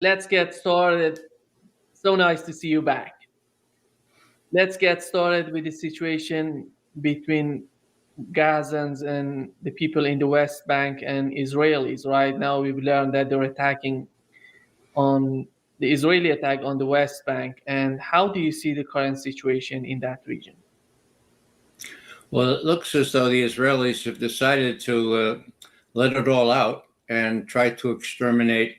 Let's get started. So nice to see you back. Let's get started with the situation between Gazans and the people in the West Bank and Israelis. Right now, we've learned that they're attacking on the Israeli attack on the West Bank. And how do you see the current situation in that region? Well, it looks as though the Israelis have decided to let it all out and try to exterminate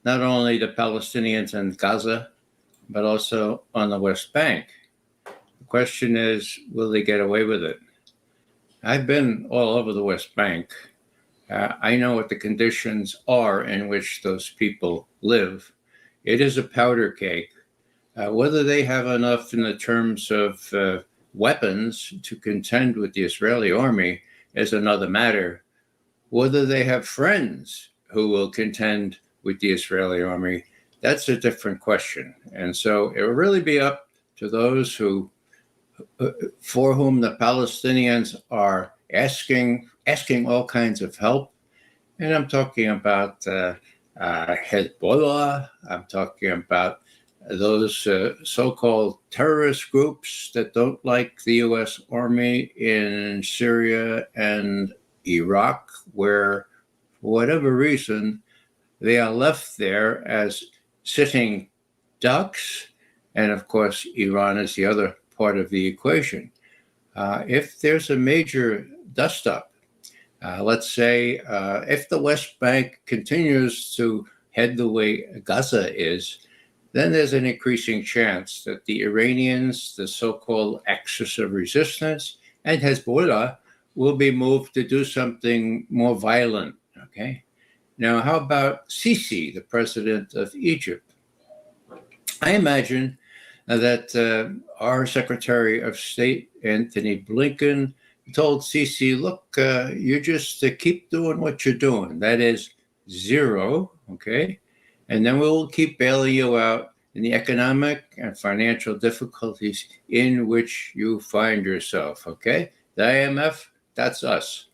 not only the Palestinians in Gaza, but also on the West Bank. The question is, will they get away with it? I've been all over the West Bank. I know what the conditions are in which those people live. It is a powder cake. Whether they have enough in the terms of weapons to contend with the Israeli army is another matter. Whether they have friends who will contend with the Israeli army, that's a different question. And so it will really be up to those for whom the Palestinians are asking all kinds of help. And I'm talking about Hezbollah. I'm talking about those so-called terrorist groups that don't like the U.S. Army in Syria and Iraq, where, for whatever reason, they are left there as sitting ducks. And of course, Iran is the other part of the equation. If there's a major dust-up, let's say if the West Bank continues to head the way Gaza is, then there's an increasing chance that the Iranians, the so-called axis of resistance, and Hezbollah will be moved to do something more violent, okay? Now, how about Sisi, the president of Egypt? I imagine that our Secretary of State, Anthony Blinken, told Sisi, look, you just keep doing what you're doing. That is zero, okay? And then we'll keep bailing you out in the economic and financial difficulties in which you find yourself, okay? The IMF, that's us.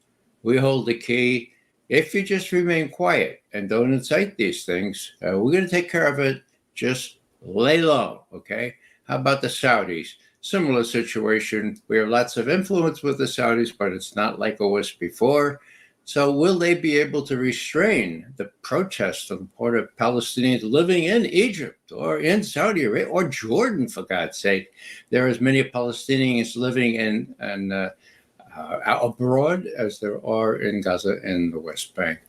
We hold the key. If you just remain quiet and don't incite these things, we're going to take care of it. Just lay low, okay? How about the Saudis? Similar situation. We have lots of influence with the Saudis, but it's not like it was before. So will they be able to restrain the protests on the part of Palestinians living in Egypt or in Saudi Arabia or Jordan, for God's sake? There are as many Palestinians living in abroad as there are in Gaza and the West Bank.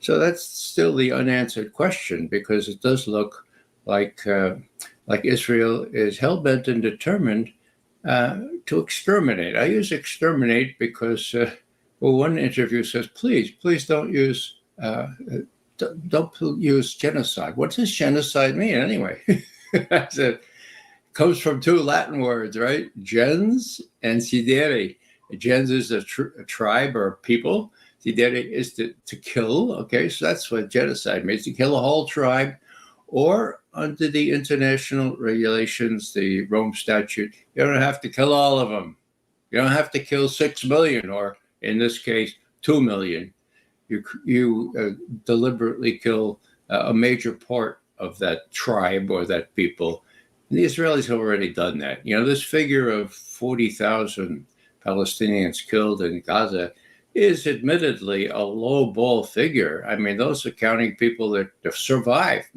So that's still the unanswered question, because it does look like Israel is hell-bent and determined to exterminate. I use exterminate because one interview says, please don't use genocide. What does genocide mean anyway? I said, it comes from two Latin words, right? Gens and sidere. Gens is a tribe or people. Sidere is to kill. Okay, so that's what genocide means, to kill a whole tribe. Or under the international regulations, the Rome Statute, you don't have to kill all of them. You don't have to kill 6 million, or in this case, 2 million. You deliberately kill a major part of that tribe or that people. And the Israelis have already done that. You know, this figure of 40,000 Palestinians killed in Gaza is admittedly a low ball figure. I mean, those are counting people that have survived,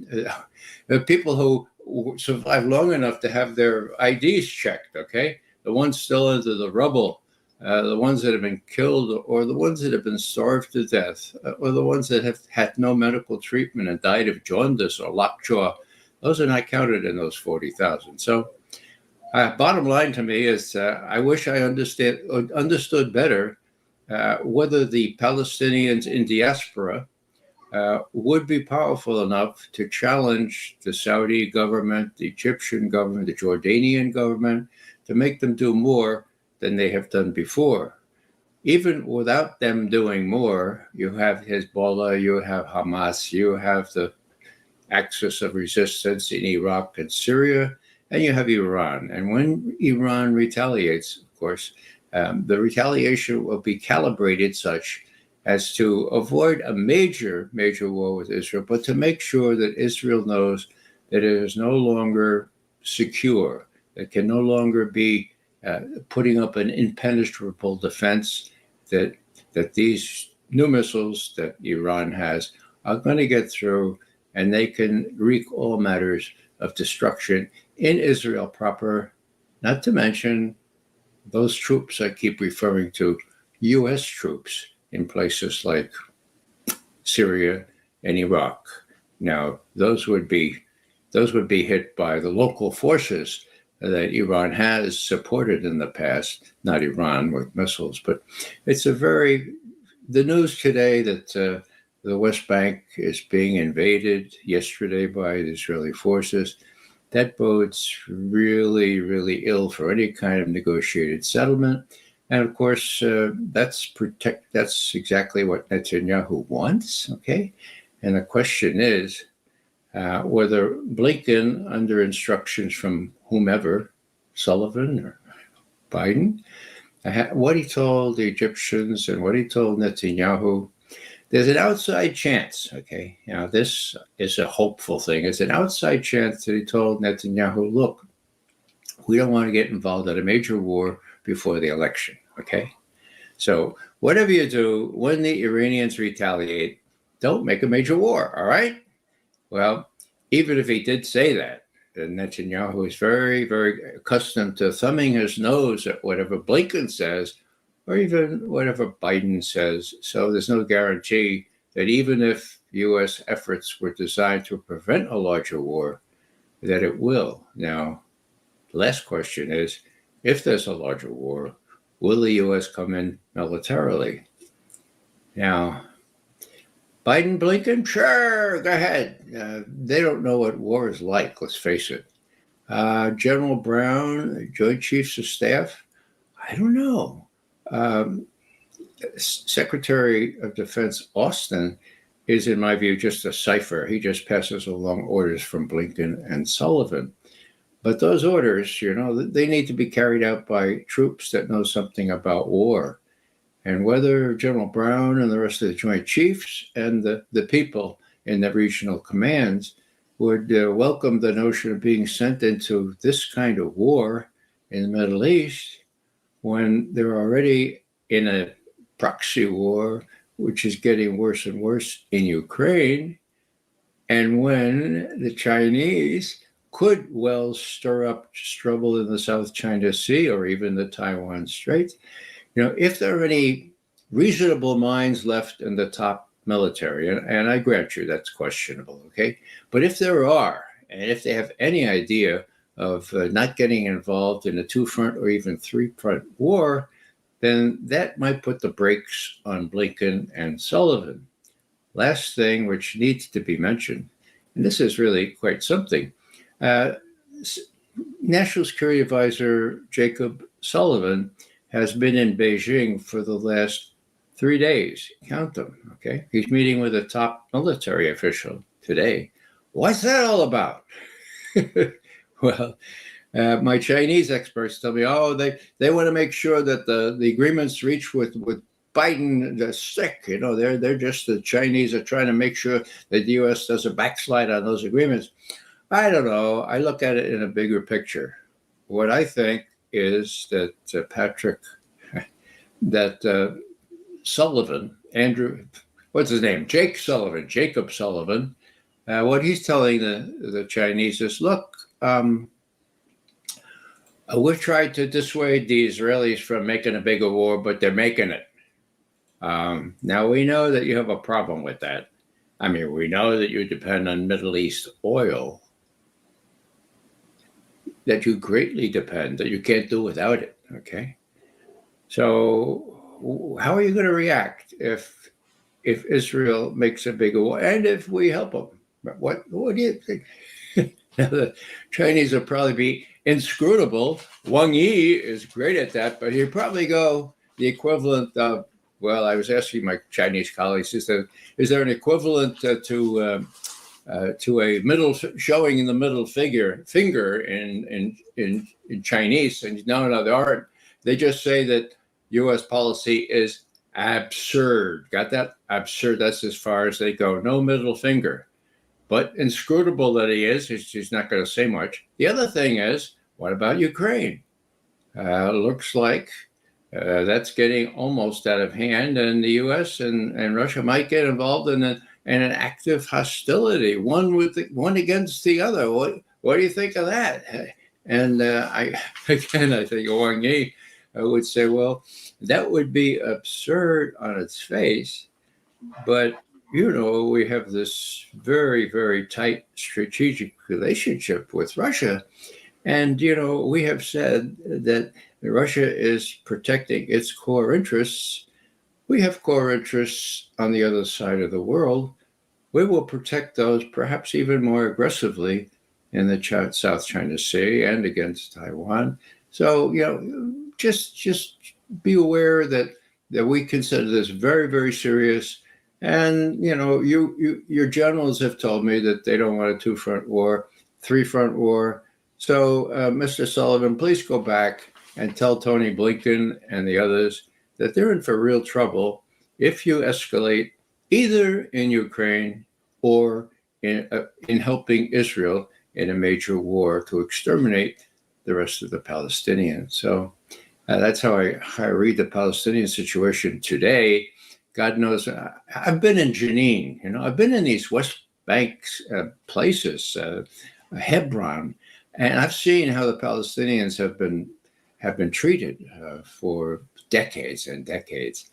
the people who survived long enough to have their IDs checked, okay? The ones still under the rubble, the ones that have been killed, or the ones that have been starved to death, or the ones that have had no medical treatment and died of jaundice or lockjaw. Those are not counted in those 40,000. So bottom line to me is I wish I understood better whether the Palestinians in diaspora would be powerful enough to challenge the Saudi government, the Egyptian government, the Jordanian government, to make them do more than they have done before. Even without them doing more, you have Hezbollah, you have Hamas, you have the axis of resistance in Iraq and Syria, and you have Iran. And when Iran retaliates, of course, the retaliation will be calibrated such as to avoid a major war with Israel, but to make sure that Israel knows that it is no longer secure, it can no longer be putting up an impenetrable defense, that these new missiles that Iran has are going to get through, and they can wreak all matters of destruction in Israel proper, not to mention those troops I keep referring to, U.S. troops in places like Syria and Iraq. Now, those would be hit by the local forces that Iran has supported in the past, not Iran with missiles, but it's the news today that the West Bank is being invaded yesterday by the Israeli forces. That bodes really, really ill for any kind of negotiated settlement. And of course, that's exactly what Netanyahu wants. Okay, and the question is whether Blinken, under instructions from whomever, Sullivan or Biden, what he told the Egyptians and what he told Netanyahu. There's an outside chance, okay? Now, this is a hopeful thing. It's an outside chance that he told Netanyahu, look, we don't want to get involved in a major war before the election, okay? So whatever you do, when the Iranians retaliate, don't make a major war, all right? Well, even if he did say that, Netanyahu is very, very accustomed to thumbing his nose at whatever Blinken says, or even whatever Biden says. So there's no guarantee that even if U.S. efforts were designed to prevent a larger war, that it will. Now, the last question is, if there's a larger war, will the U.S. come in militarily? Now, Biden, Blinken, sure, go ahead. They don't know what war is like, let's face it. General Brown, Joint Chiefs of Staff, I don't know. Secretary of Defense Austin is, in my view, just a cipher. He just passes along orders from Blinken and Sullivan. But those orders, they need to be carried out by troops that know something about war. And whether General Brown and the rest of the Joint Chiefs and the people in the regional commands would welcome the notion of being sent into this kind of war in the Middle East, when they're already in a proxy war, which is getting worse and worse in Ukraine, and when the Chinese could well stir up trouble in the South China Sea or even the Taiwan Strait. If there are any reasonable minds left in the top military, and I grant you that's questionable, okay? But if there are, and if they have any idea of not getting involved in a two-front or even three-front war, then that might put the brakes on Blinken and Sullivan. Last thing which needs to be mentioned, and this is really quite something, National Security Advisor Jacob Sullivan has been in Beijing for the last 3 days. Count them, okay? He's meeting with a top military official today. What's that all about? Well, my Chinese experts tell me, they want to make sure that the agreements reached with Biden stick. They're just, the Chinese are trying to make sure that the U.S. doesn't backslide on those agreements. I don't know. I look at it in a bigger picture. What I think is that Sullivan, Jacob Sullivan, what he's telling the Chinese is, look, we've tried to dissuade the Israelis from making a bigger war, but they're making it. Now, we know that you have a problem with that. I mean, we know that you depend on Middle East oil, that you greatly depend, that you can't do without it, okay? So how are you going to react if Israel makes a bigger war, and if we help them? What do you think? Now, the Chinese will probably be inscrutable. Wang Yi is great at that, but he'd probably go the equivalent of, well, I was asking my Chinese colleagues, is there an equivalent to a middle showing in the middle finger in Chinese? And no, there aren't. They just say that U.S. policy is Absurd. Got that? Absurd. That's as far as they go. No middle finger. But inscrutable that he is, he's not going to say much. The other thing is, what about Ukraine? Looks like that's getting almost out of hand, and the U.S. and Russia might get involved in an active hostility, one against the other. What do you think of that? And I think Wang Yi would say, well, that would be absurd on its face, but we have this very, very tight strategic relationship with Russia. And, we have said that Russia is protecting its core interests. We have core interests on the other side of the world. We will protect those perhaps even more aggressively in the South China Sea and against Taiwan. So, just be aware that we consider this very, very serious. And, your generals have told me that they don't want a 2-front war, 3-front war. So, Mr. Sullivan, please go back and tell Tony Blinken and the others that they're in for real trouble if you escalate either in Ukraine or in helping Israel in a major war to exterminate the rest of the Palestinians. So that's how I read the Palestinian situation today. God knows, I've been in Jenin, I've been in these West Bank places, Hebron, and I've seen how the Palestinians have been treated for decades and decades.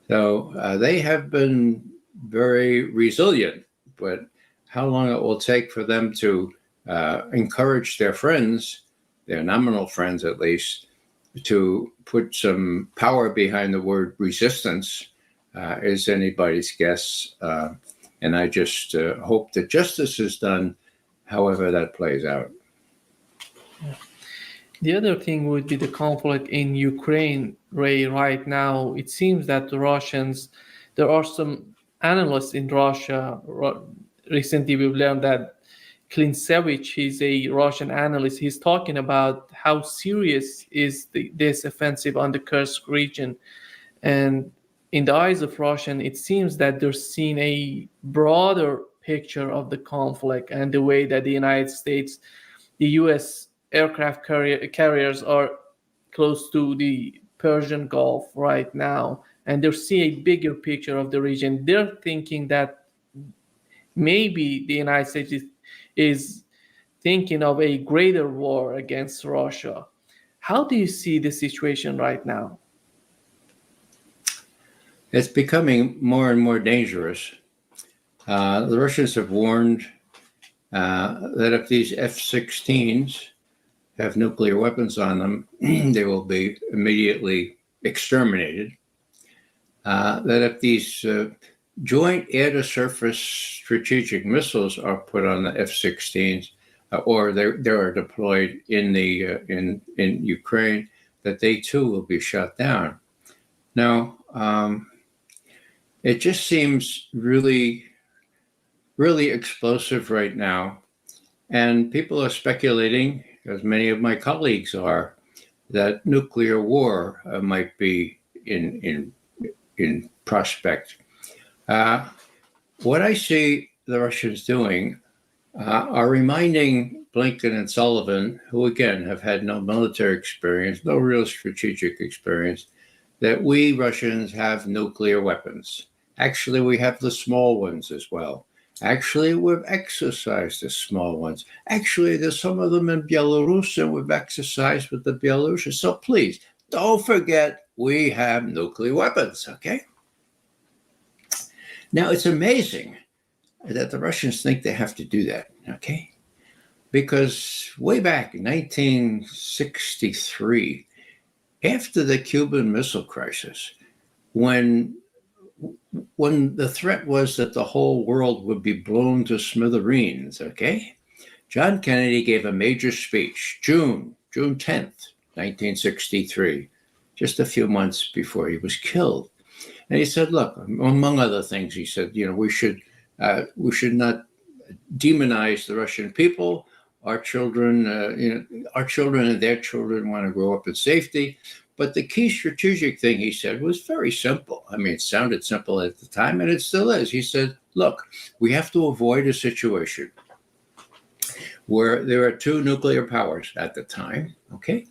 So they have been very resilient, but how long it will take for them to encourage their friends, their nominal friends at least, to put some power behind the word resistance is anybody's guess. And I just hope that justice is done, however that plays out. The other thing would be the conflict in Ukraine, Ray. Right now, it seems that there are some analysts in Russia. Recently, we've learned that Klinsevich, he's a Russian analyst, he's talking about how serious is this offensive on the Kursk region. And in the eyes of Russian, it seems that they're seeing a broader picture of the conflict and the way that the United States, the U.S. aircraft carriers are close to the Persian Gulf right now. And they're seeing a bigger picture of the region. They're thinking that maybe the United States is thinking of a greater war against Russia. How do you see the situation right now? It's becoming more and more dangerous. The Russians have warned that if these F-16s have nuclear weapons on them, they will be immediately exterminated. That if these joint air-to-surface strategic missiles are put on the F-16s, or they are deployed in Ukraine, that they too will be shot down. Now, it just seems really, really explosive right now, and people are speculating, as many of my colleagues are, that nuclear war might be in prospect. What I see the Russians doing are reminding Blinken and Sullivan, who again have had no military experience, no real strategic experience, that we Russians have nuclear weapons. Actually, we have the small ones as well. Actually, we've exercised the small ones. Actually, there's some of them in Belarus, and we've exercised with the Belarusians. So please, don't forget we have nuclear weapons, okay? Now, it's amazing that the Russians think they have to do that, okay? Because way back in 1963, after the Cuban Missile Crisis, when the threat was that the whole world would be blown to smithereens, okay? John Kennedy gave a major speech, June 10th, 1963, just a few months before he was killed. And he said, look, among other things, he said, we should not demonize the Russian people. Our children and their children want to grow up in safety. But the key strategic thing he said was very simple. I mean, it sounded simple at the time, and it still is. He said, look, we have to avoid a situation where there are two nuclear powers at the time, okay?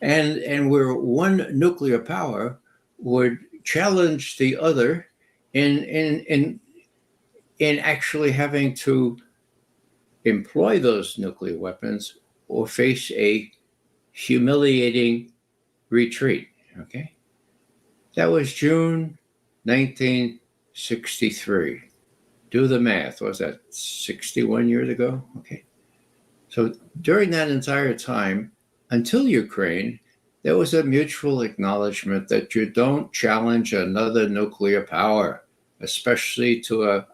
And where one nuclear power would challenge the other in actually having to employ those nuclear weapons or face a humiliating retreat. Okay, that was June 1963. Do the math. What was that 61 years ago? Okay, so during that entire time, until Ukraine, there was a mutual acknowledgement that you don't challenge another nuclear power, especially to a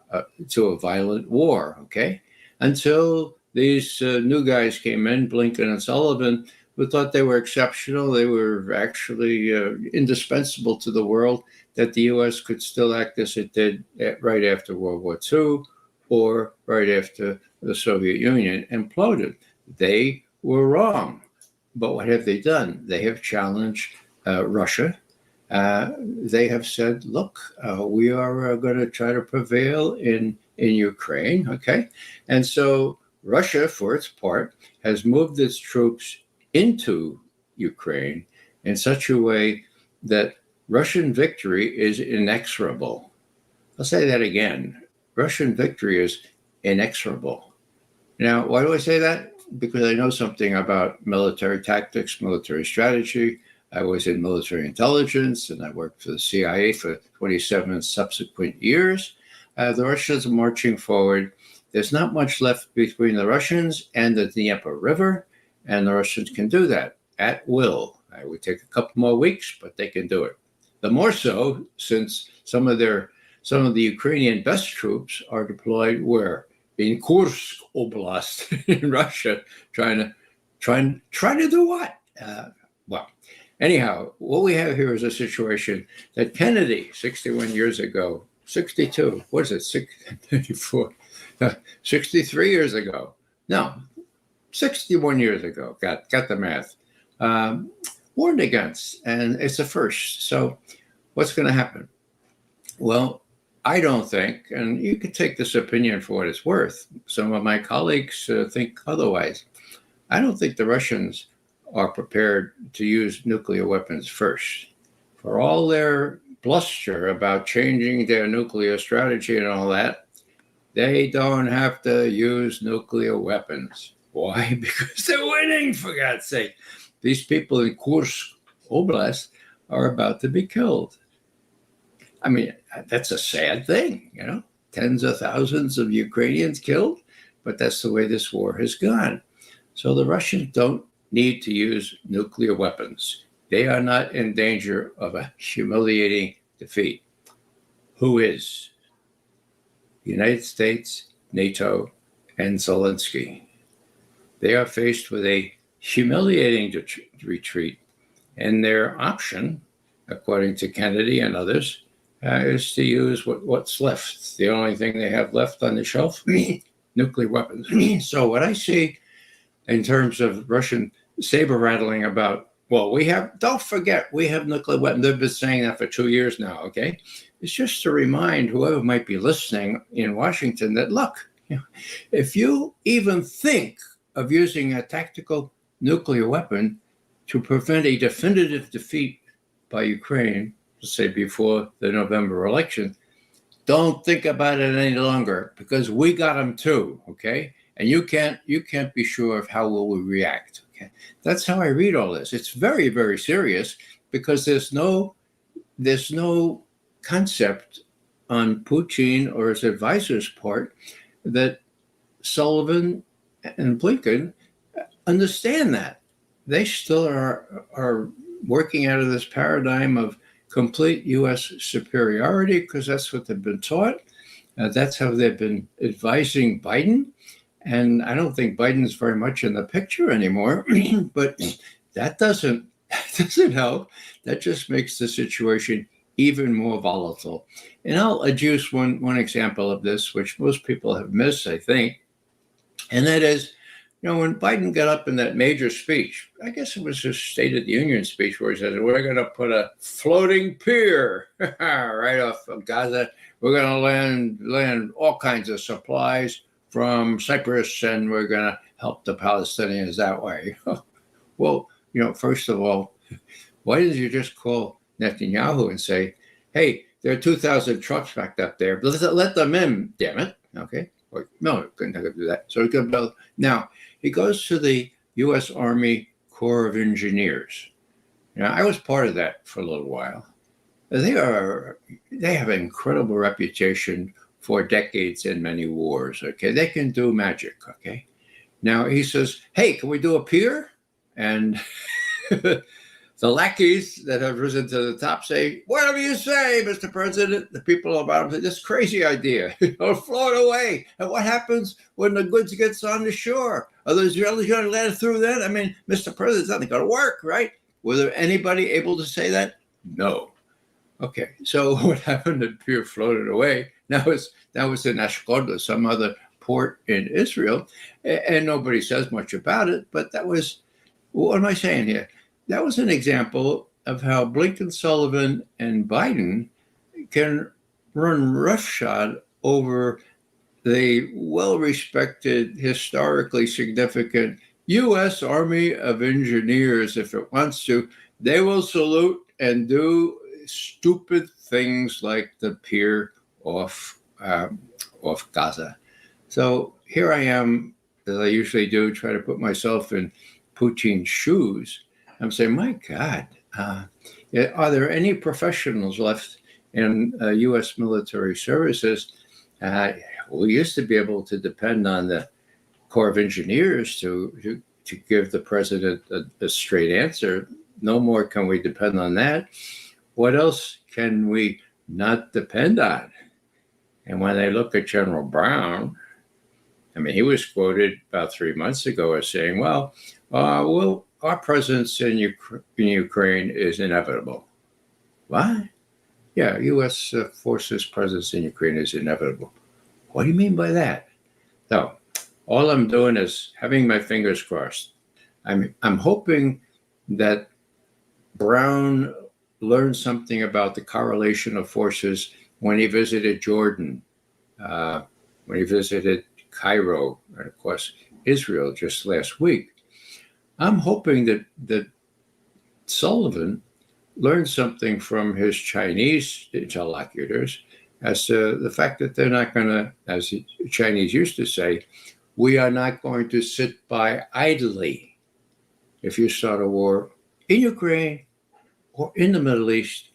violent war. Okay, until these new guys came in, Blinken and Sullivan, who thought they were exceptional. They were actually indispensable to the world, that the U.S. could still act as it did right after World War II or right after the Soviet Union imploded. They were wrong. But what have they done? They have challenged Russia. They have said, look, we are going to try to prevail in Ukraine, okay? And so Russia, for its part, has moved its troops into Ukraine in such a way that Russian victory is inexorable. I'll say that again. Russian victory is inexorable. Now, why do I say that? Because I know something about military tactics, military strategy. I was in military intelligence, and I worked for the CIA for 27 subsequent years. The Russians are marching forward. There's not much left between the Russians and the Dnieper River, and the Russians can do that at will. It would take a couple more weeks, but they can do it. The more so since some of the Ukrainian best troops are deployed where? In Kursk Oblast in Russia, trying to do what? Well, anyhow, what we have here is a situation that Kennedy, 61 years ago, 62, what is it, 34, 63 years ago, no, 61 years ago, got the math, warned against, and it's a first. So what's going to happen? Well, I don't think, and you can take this opinion for what it's worth, some of my colleagues think otherwise. I don't think the Russians are prepared to use nuclear weapons first. For all their bluster about changing their nuclear strategy and all that, they don't have to use nuclear weapons. Why? Because they're winning, for God's sake. These people in Kursk Oblast are about to be killed. I mean, that's a sad thing, you know, tens of thousands of Ukrainians killed, but that's the way this war has gone. So the Russians don't need to use nuclear weapons. They are not in danger of a humiliating defeat. Who is? The United States, NATO, and Zelensky. They are faced with a humiliating retreat, and their option, according to Kennedy and others, is to use what's left. The only thing they have left on the shelf, nuclear weapons. So what I see in terms of Russian saber rattling about, well, don't forget, we have nuclear weapons. They've been saying that for 2 years now, okay? It's just to remind whoever might be listening in Washington that, look, if you even think of using a tactical nuclear weapon to prevent a definitive defeat by Ukraine, say before the November election, don't think about it any longer, because we got them too, okay? And you can't be sure of how will we react, okay? That's how I read all this. It's very, very serious, because there's no concept on Putin or his advisors' part that Sullivan and Blinken understand that. They still are working out of this paradigm of complete U.S. superiority, because that's what they've been taught. That's how they've been advising Biden. And I don't think Biden's very much in the picture anymore, but that doesn't help. That just makes the situation even more volatile. And I'll adduce one example of this, which most people have missed, I think, and that is when Biden got up in that major speech, I guess it was his State of the Union speech where he said, we're going to put a floating pier right off of Gaza. We're going to land all kinds of supplies from Cyprus, and we're going to help the Palestinians that way. Well, first of all, why didn't you just call Netanyahu and say, hey, there are 2,000 trucks backed up there. Let them in, damn it. Okay. No, couldn't do that. So he could build. Now, he goes to the U.S. Army Corps of Engineers. I was part of that for a little while. They have an incredible reputation for decades in many wars. Okay. They can do magic. Okay. Now he says, hey, can we do a pier? And the lackeys that have risen to the top say, whatever you say, Mr. President. The people about him say, this crazy idea. Float away. And what happens when the goods gets on the shore? Are the Israelis going to let it through then? I mean, Mr. President, it's not going to work, right? Was there anybody able to say that? No. Okay, so what happened? The pier floated away. Now it's in Ashdod, some other port in Israel, and nobody says much about it. But that was, what am I saying here? That was an example of how Blinken, Sullivan, and Biden can run roughshod over the well-respected, historically significant U.S. Army of Engineers. If it wants to, they will salute and do stupid things like the pier off Gaza. So here I am, as I usually do, try to put myself in Putin's shoes. I'm saying, my God, are there any professionals left in U.S. military services? We used to be able to depend on the Corps of Engineers to give the president a straight answer. No more can we depend on that. What else can we not depend on? And when I look at General Brown, I mean, he was quoted about 3 months ago as saying, well, our presence in Ukraine is inevitable. What? Yeah, U.S. forces presence in Ukraine is inevitable. What do you mean by that? So all I'm doing is having my fingers crossed. I'm hoping that Brown learned something about the correlation of forces when he visited Jordan, when he visited Cairo, and of course, Israel just last week. I'm hoping that Sullivan learned something from his Chinese interlocutors as to the fact that they're not going to, as the Chinese used to say, we are not going to sit by idly if you start a war in Ukraine or in the Middle East.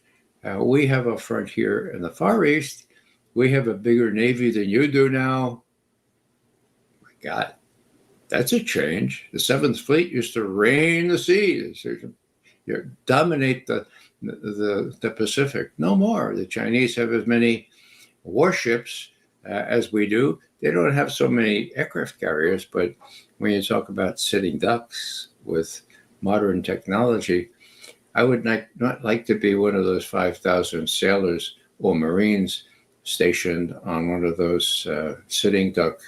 We have a front here in the Far East. We have a bigger Navy than you do now. My God, that's a change. The Seventh Fleet used to reign the seas, dominate the Pacific. No more. The Chinese have as many warships as we do. They don't have so many aircraft carriers, but when you talk about sitting ducks with modern technology, I would not like to be one of those 5,000 sailors or Marines stationed on one of those sitting duck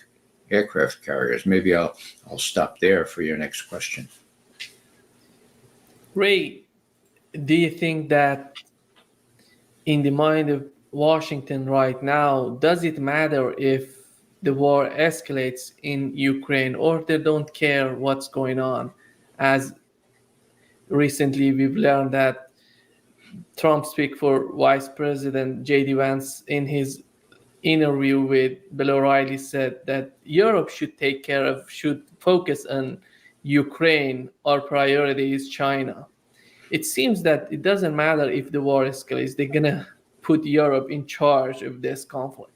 aircraft carriers. Maybe I'll stop there for your next question. Ray, do you think that in the mind of Washington right now, does it matter if the war escalates in Ukraine, or they don't care what's going on? As recently we've learned that Trump speak for Vice President J.D. Vance in his interview with Bill O'Reilly said that Europe should focus on Ukraine. Our priority is China. It seems that it doesn't matter if the war escalates, they're going to put Europe in charge of this conflict.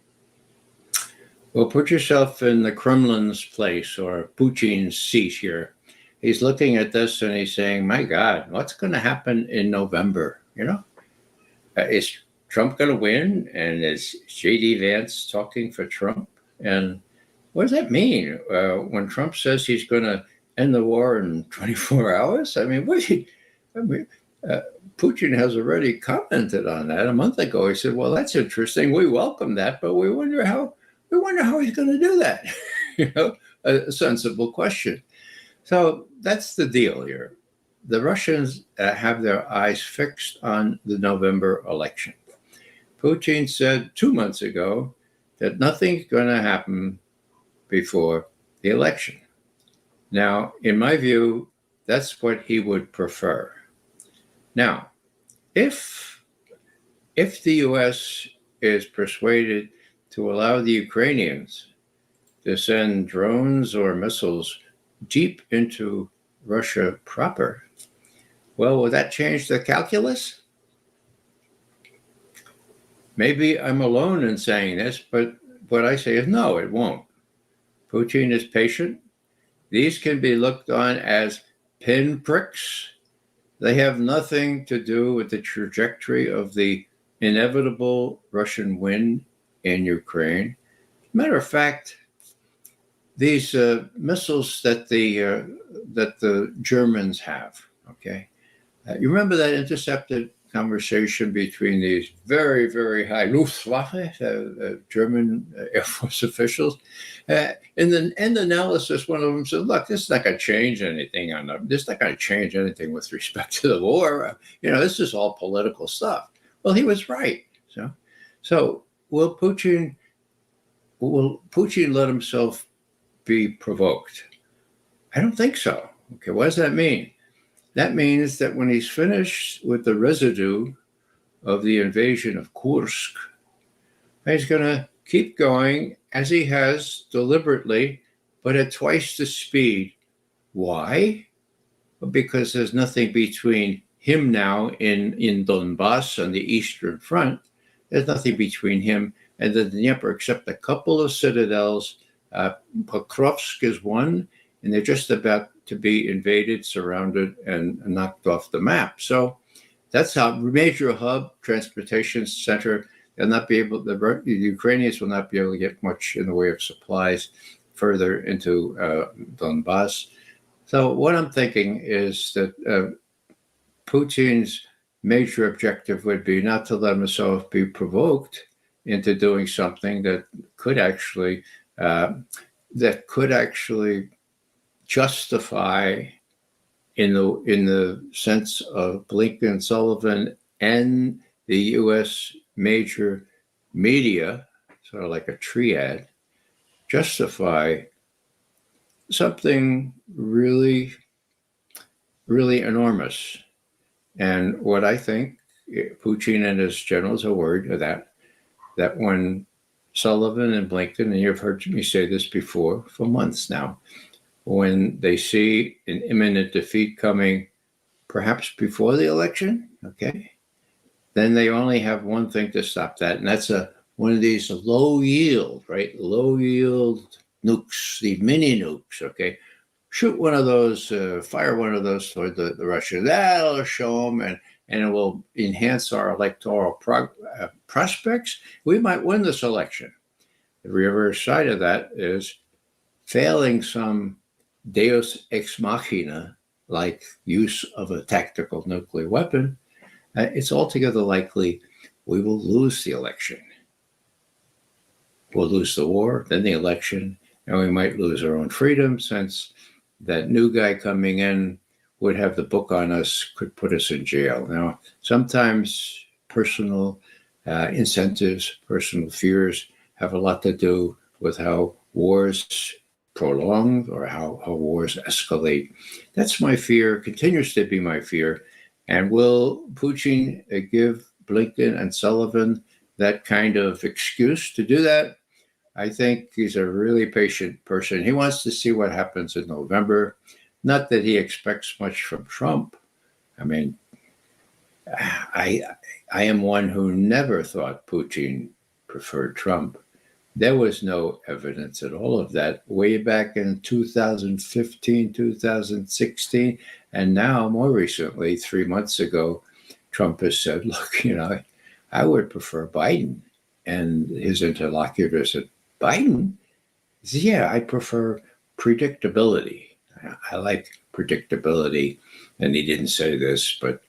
Well, put yourself in the Kremlin's place or Putin's seat here. He's looking at this and he's saying, my God, what's going to happen in November? Is Trump going to win? And is J.D. Vance talking for Trump? And what does that mean? When Trump says he's going to end the war in 24 hours? I mean, Putin has already commented on that a month ago. He said, well, that's interesting. We welcome that, but we wonder how he's going to do that. a sensible question. So that's the deal here. The Russians have their eyes fixed on the November election. Putin said 2 months ago that nothing's going to happen before the election. Now, in my view, that's what he would prefer. Now, if the U.S. is persuaded to allow the Ukrainians to send drones or missiles deep into Russia proper, well, will that change the calculus? Maybe I'm alone in saying this, but what I say is no, it won't. Putin is patient. These can be looked on as pinpricks. They have nothing to do with the trajectory of the inevitable Russian win in Ukraine. Matter of fact, these missiles that the Germans have, okay? You remember that intercepted conversation between these very, very high Luftwaffe, German Air Force officials? In the end analysis, one of them said, look, this is not going to change anything. This is not going to change anything with respect to the war. This is all political stuff. Well, he was right. So will Putin let himself be provoked? I don't think so. Okay, what does that mean? That means that when he's finished with the residue of the invasion of Kursk, he's going to keep going as he has deliberately, but at twice the speed. Why? Well, because there's nothing between him now in Donbass on the Eastern Front. There's nothing between him and the Dnieper except a couple of citadels. Pokrovsk is one, and they're just about to be invaded, surrounded, and knocked off the map. So that's how major hub, transportation center, they'll not be able, the Ukrainians will not be able to get much in the way of supplies further into Donbass. So what I'm thinking is that Putin's major objective would be not to let himself be provoked into doing something that could actually justify, in the sense of Blinken, Sullivan, and the U.S. major media, sort of like a triad, justify something really, really enormous. And what I think Putin and his generals are worried of that when Sullivan and Blinken, and you've heard me say this before for months now, when they see an imminent defeat coming, perhaps before the election, okay, then they only have one thing to stop that, and that's one of these low yield nukes, the mini nukes, okay? Shoot one of those, fire one of those toward the Russians. That'll show them, and it will enhance our electoral prospects. We might win this election. The reverse side of that is failing some deus ex machina, like use of a tactical nuclear weapon. It's altogether likely we will lose the election. We'll lose the war, then the election, and we might lose our own freedom, since that new guy coming in would have the book on us, could put us in jail. Now, sometimes personal incentives, personal fears have a lot to do with how wars prolong or how wars escalate. That's my fear, continues to be my fear. And will Putin give Blinken and Sullivan that kind of excuse to do that? I think he's a really patient person. He wants to see what happens in November. Not that he expects much from Trump. I mean, I am one who never thought Putin preferred Trump. There was no evidence at all of that way back in 2015, 2016. And now, more recently, 3 months ago, Trump has said, look, I would prefer Biden. And his interlocutor said, Biden? He said, yeah, I prefer predictability. I like predictability. And he didn't say this, but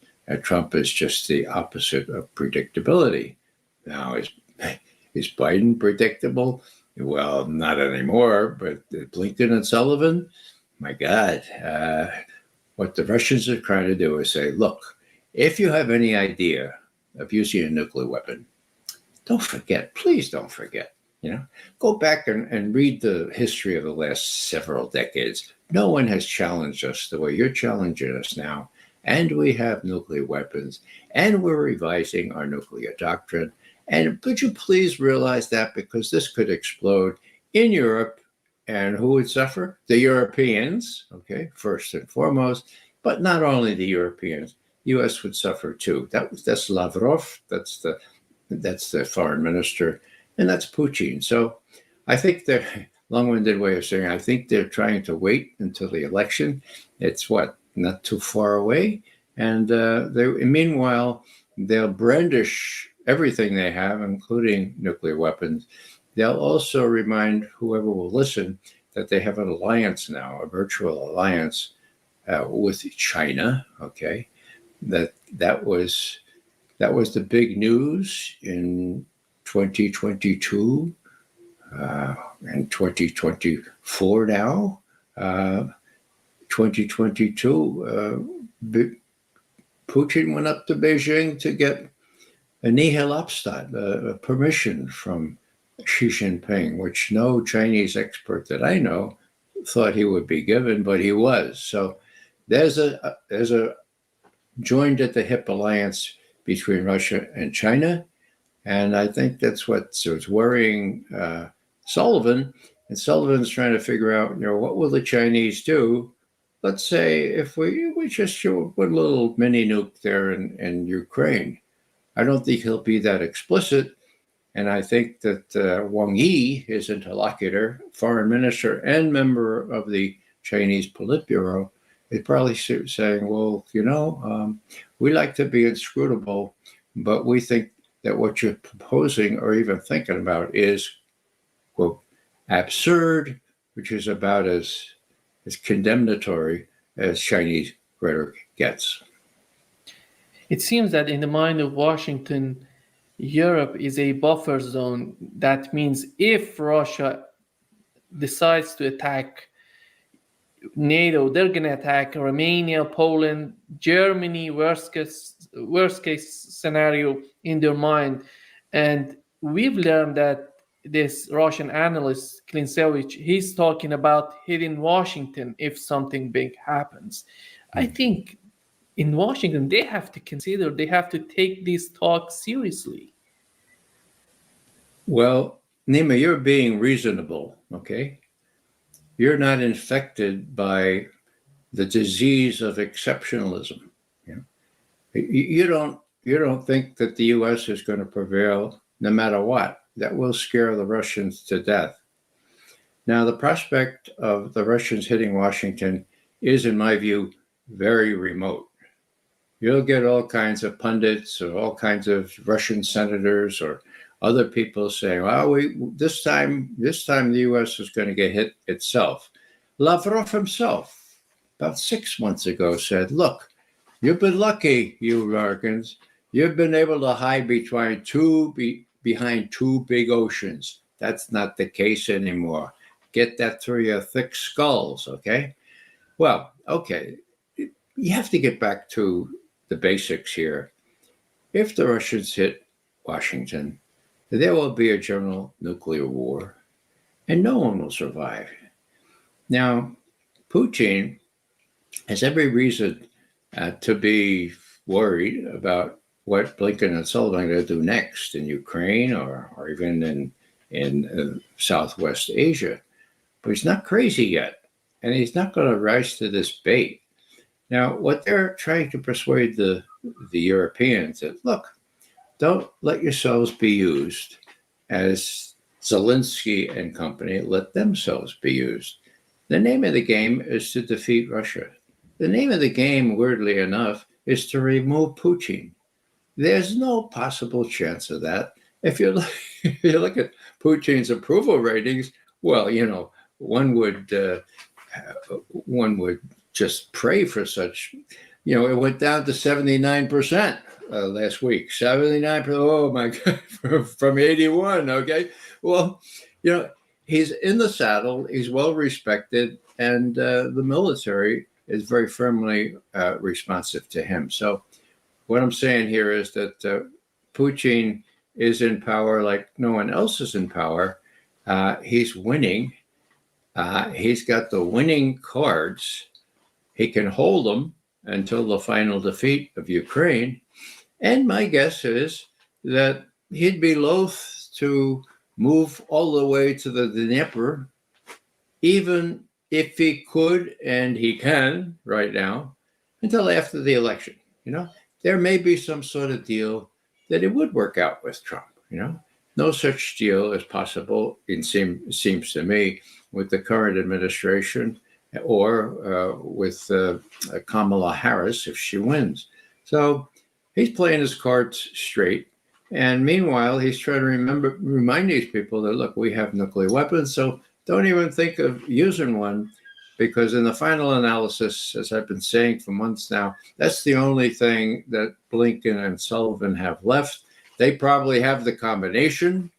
Trump is just the opposite of predictability. Now, is Biden predictable? Well, not anymore, but Blinken and Sullivan, my God, what the Russians are trying to do is say, look, if you have any idea of using a nuclear weapon, don't forget, please don't forget, go back and read the history of the last several decades. No one has challenged us the way you're challenging us now. And we have nuclear weapons, and we're revising our nuclear doctrine. And could you please realize that, because this could explode in Europe, and who would suffer? The Europeans, okay, first and foremost, but not only the Europeans. U.S. would suffer too. That's Lavrov, that's the foreign minister, and that's Putin. So I think they're long-winded way of saying, I think they're trying to wait until the election. It's not too far away. And meanwhile, they'll brandish everything they have, including nuclear weapons. They'll also remind whoever will listen that they have an alliance now, a virtual alliance with China. Okay, that was the big news in 2022 and 2024 now. 2022, Putin went up to Beijing to get a nihil obstat, a permission from Xi Jinping, which no Chinese expert that I know thought he would be given, but he was. So there's a joined at the hip alliance between Russia and China, and I think that's what's worrying Sullivan. And Sullivan's trying to figure out, what will the Chinese do? Let's say if we just put a little mini nuke there in Ukraine. I don't think he'll be that explicit. And I think that Wang Yi, his interlocutor, foreign minister and member of the Chinese Politburo, is probably saying, well, we like to be inscrutable, but we think that what you're proposing or even thinking about is, quote, absurd, which is about as condemnatory as Chinese rhetoric gets. It seems that in the mind of Washington, Europe is a buffer zone. That means if Russia decides to attack NATO, they're going to attack Romania, Poland, Germany, worst case scenario in their mind. And we've learned that this Russian analyst, Klinsevich, he's talking about hitting Washington if something big happens. I think in Washington, they have to take these talks seriously. Well, Nima, you're being reasonable, okay? You're not infected by the disease of exceptionalism. You don't think that the U.S. is going to prevail no matter what. That will scare the Russians to death. Now, the prospect of the Russians hitting Washington is, in my view, very remote. You'll get all kinds of pundits or all kinds of Russian senators or other people saying, well, this time the U.S. is going to get hit itself. Lavrov himself, about 6 months ago, said, look, you've been lucky, you Americans. You've been able to hide behind two big oceans. That's not the case anymore. Get that through your thick skulls, okay? Well, okay, you have to get back to the basics here. If the Russians hit Washington, there will be a general nuclear war, and no one will survive. Now, Putin has every reason to be worried about what Blinken and Sullivan are going to do next in Ukraine or even in Southwest Asia. But he's not crazy yet, and he's not going to rise to this bait. Now, what they're trying to persuade the Europeans is, look, don't let yourselves be used as Zelensky and company let themselves be used. The name of the game is to defeat Russia. The name of the game, weirdly enough, is to remove Putin. There's no possible chance of that. If you look at Putin's approval ratings, well, one would just pray for such. It went down to 79% last week. 79%. Oh my God, from 81. Okay. Well, he's in the saddle. He's well respected, and the military is very firmly responsive to him. So what I'm saying here is that Putin is in power like no one else is in power. He's winning. He's got the winning cards. He can hold them until the final defeat of Ukraine. And my guess is that he'd be loath to move all the way to the Dnieper, even if he could, and he can right now, until after the election. There may be some sort of deal that it would work out with Trump. No such deal is possible, it seems to me, with the current administration or with Kamala Harris if she wins. So he's playing his cards straight. And meanwhile, he's trying to remind these people that, look, we have nuclear weapons, so don't even think of using one, because in the final analysis, as I've been saying for months now, that's the only thing that Blinken and Sullivan have left. They probably have the combination.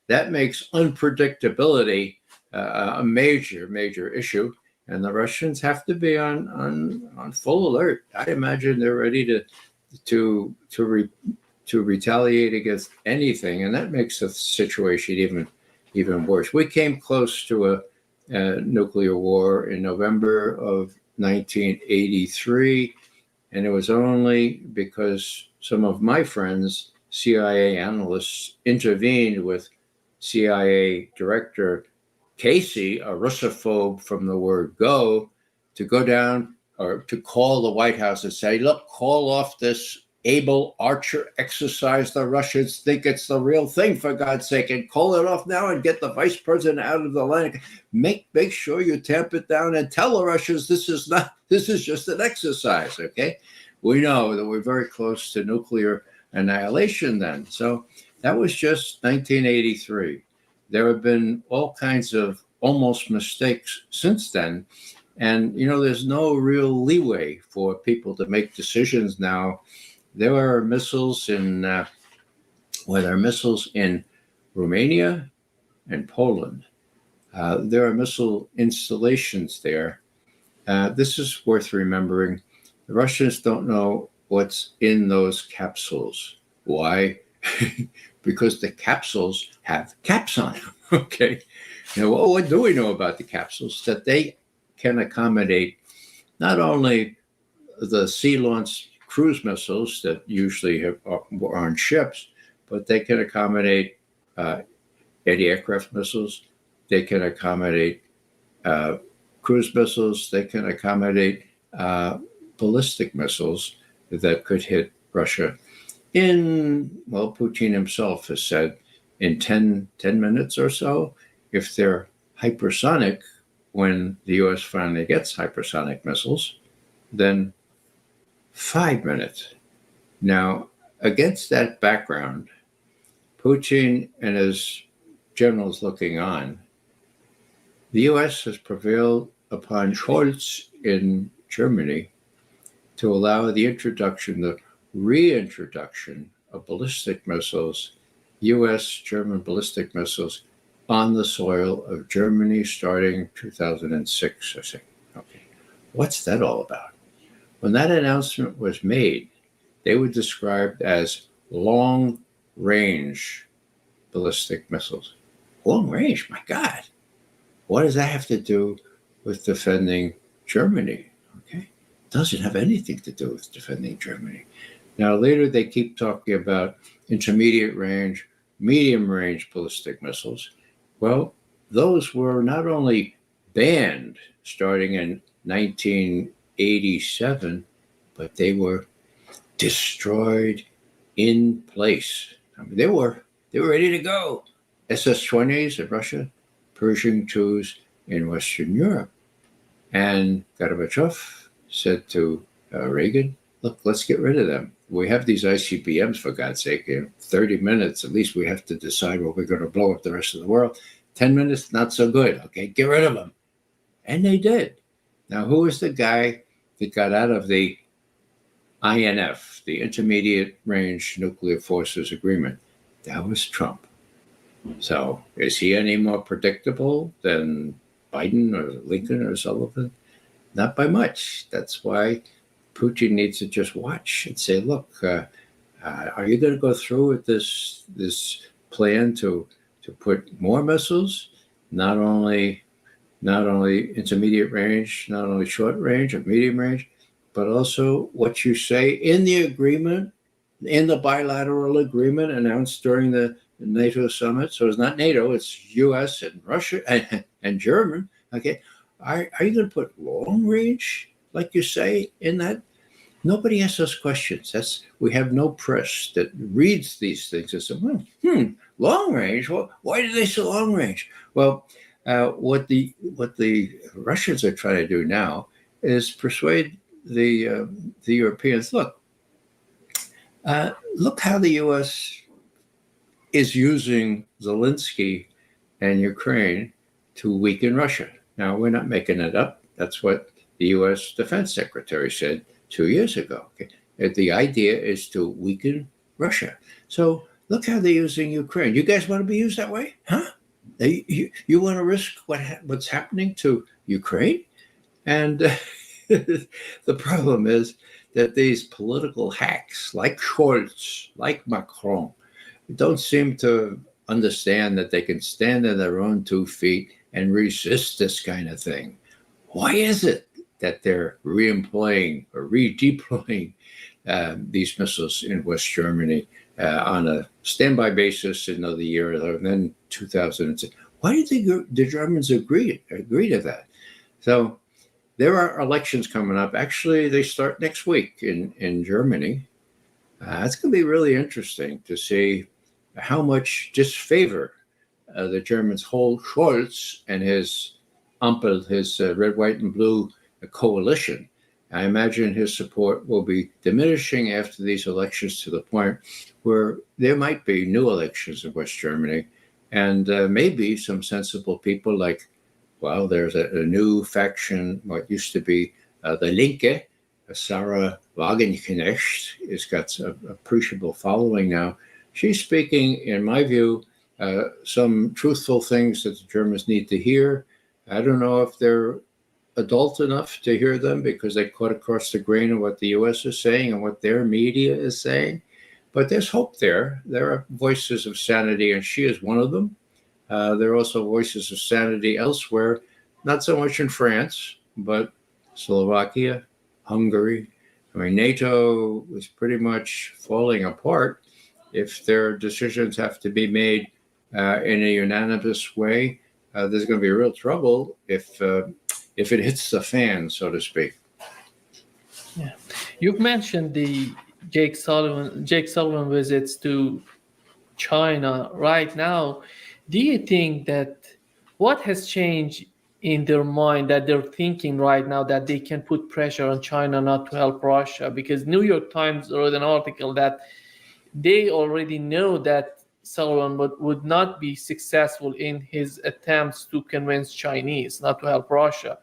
That makes unpredictability a major issue. And the Russians have to be on full alert. I imagine they're ready to retaliate against anything, and that makes the situation even worse. We came close to a nuclear war in November of 1983, and it was only because some of my friends, CIA analysts, intervened with CIA Director Casey, a Russophobe from the word go, to go down or to call the White House and say, look, call off this Able Archer exercise. The Russians think it's the real thing, for God's sake, and call it off now and get the vice president out of the line. Make sure you tamp it down and tell the Russians this is just an exercise, okay? We know that we're very close to nuclear annihilation then. So that was just 1983. There have been all kinds of almost mistakes since then. And, there's no real leeway for people to make decisions now. There are missiles in Romania and Poland. There are missile installations there. This is worth remembering. The Russians don't know what's in those capsules. Why? Because the capsules have caps on them. Okay. Now, what do we know about the capsules? That they can accommodate not only the sea-launched cruise missiles that usually are on ships, but they can accommodate anti-aircraft missiles. They can accommodate cruise missiles. They can accommodate ballistic missiles that could hit Russia Putin himself has said in 10 minutes or so. If they're hypersonic, when the U.S. finally gets hypersonic missiles, then 5 minutes. Now, against that background, Putin and his generals looking on, the U.S. has prevailed upon Scholz in Germany to allow the reintroduction of ballistic missiles, U.S.-German ballistic missiles, on the soil of Germany starting 2006, I think. Okay, what's that all about? When that announcement was made, they were described as long-range ballistic missiles. Long range, my God. What does that have to do with defending Germany? Okay, doesn't have anything to do with defending Germany. Now, later they keep talking about intermediate range, medium range ballistic missiles. Well, those were not only banned starting in 1987, but they were destroyed in place. I mean, they were ready to go. SS-20s in Russia, Pershing IIs in Western Europe. And Gorbachev said to Reagan, look, let's get rid of them. We have these ICBMs, for God's sake. In 30 minutes, at least we have to decide what we're going to blow up the rest of the world. 10 minutes, not so good. Okay, get rid of them. And they did. Now, who was the guy that got out of the INF, the Intermediate Range Nuclear Forces Agreement? That was Trump. So is he any more predictable than Biden or Lincoln or Sullivan? Not by much. That's why Putin needs to just watch and say, look, are you going to go through with this plan to put more missiles, not only intermediate range, not only short range or medium range, but also what you say in the agreement, in the bilateral agreement announced during the NATO summit. So it's not NATO, it's U.S. and Russia and German. Okay, are you going to put long range, like you say, in that? Nobody asks us questions. We have no press that reads these things and says, long range. Well, why do they say long range? Well, what the Russians are trying to do now is persuade the Europeans. Look how the U.S. is using Zelensky and Ukraine to weaken Russia. Now, we're not making it up. That's what the U.S. Defense Secretary said 2 years ago. Okay? The idea is to weaken Russia. So look how they're using Ukraine. You guys want to be used that way? Huh? You want to risk what's happening to Ukraine? And the problem is that these political hacks like Scholz, like Macron, don't seem to understand that they can stand on their own 2 feet and resist this kind of thing. Why is it that they're reemploying or redeploying these missiles in West Germany on a standby basis another year, and then 2006? Why do you think the Germans agree to that? So there are elections coming up. Actually, they start next week in Germany. It's going to be really interesting to see how much disfavor the Germans hold Scholz and his Ampel, his red, white, and blue coalition. I imagine his support will be diminishing after these elections to the point where there might be new elections in West Germany, and maybe some sensible people like, well, there's a new faction, what used to be the Linke. Sarah Wagenknecht has got an appreciable following now. She's speaking, in my view, some truthful things that the Germans need to hear. I don't know if they're adult enough to hear them because they caught across the grain of what the U.S. is saying and what their media is saying. But there's hope there. There are voices of sanity, and she is one of them. There are also voices of sanity elsewhere, not so much in France, but Slovakia, Hungary. I mean, NATO is pretty much falling apart. If their decisions have to be made in a unanimous way, there's going to be real trouble if it hits the fan, so to speak. Yeah, you've mentioned the Jake Sullivan visits to China right now. Do you think that what has changed in their mind that they're thinking right now that they can put pressure on China not to help Russia? Because New York Times wrote an article that they already know that Sullivan would not be successful in his attempts to convince Chinese not to help Russia.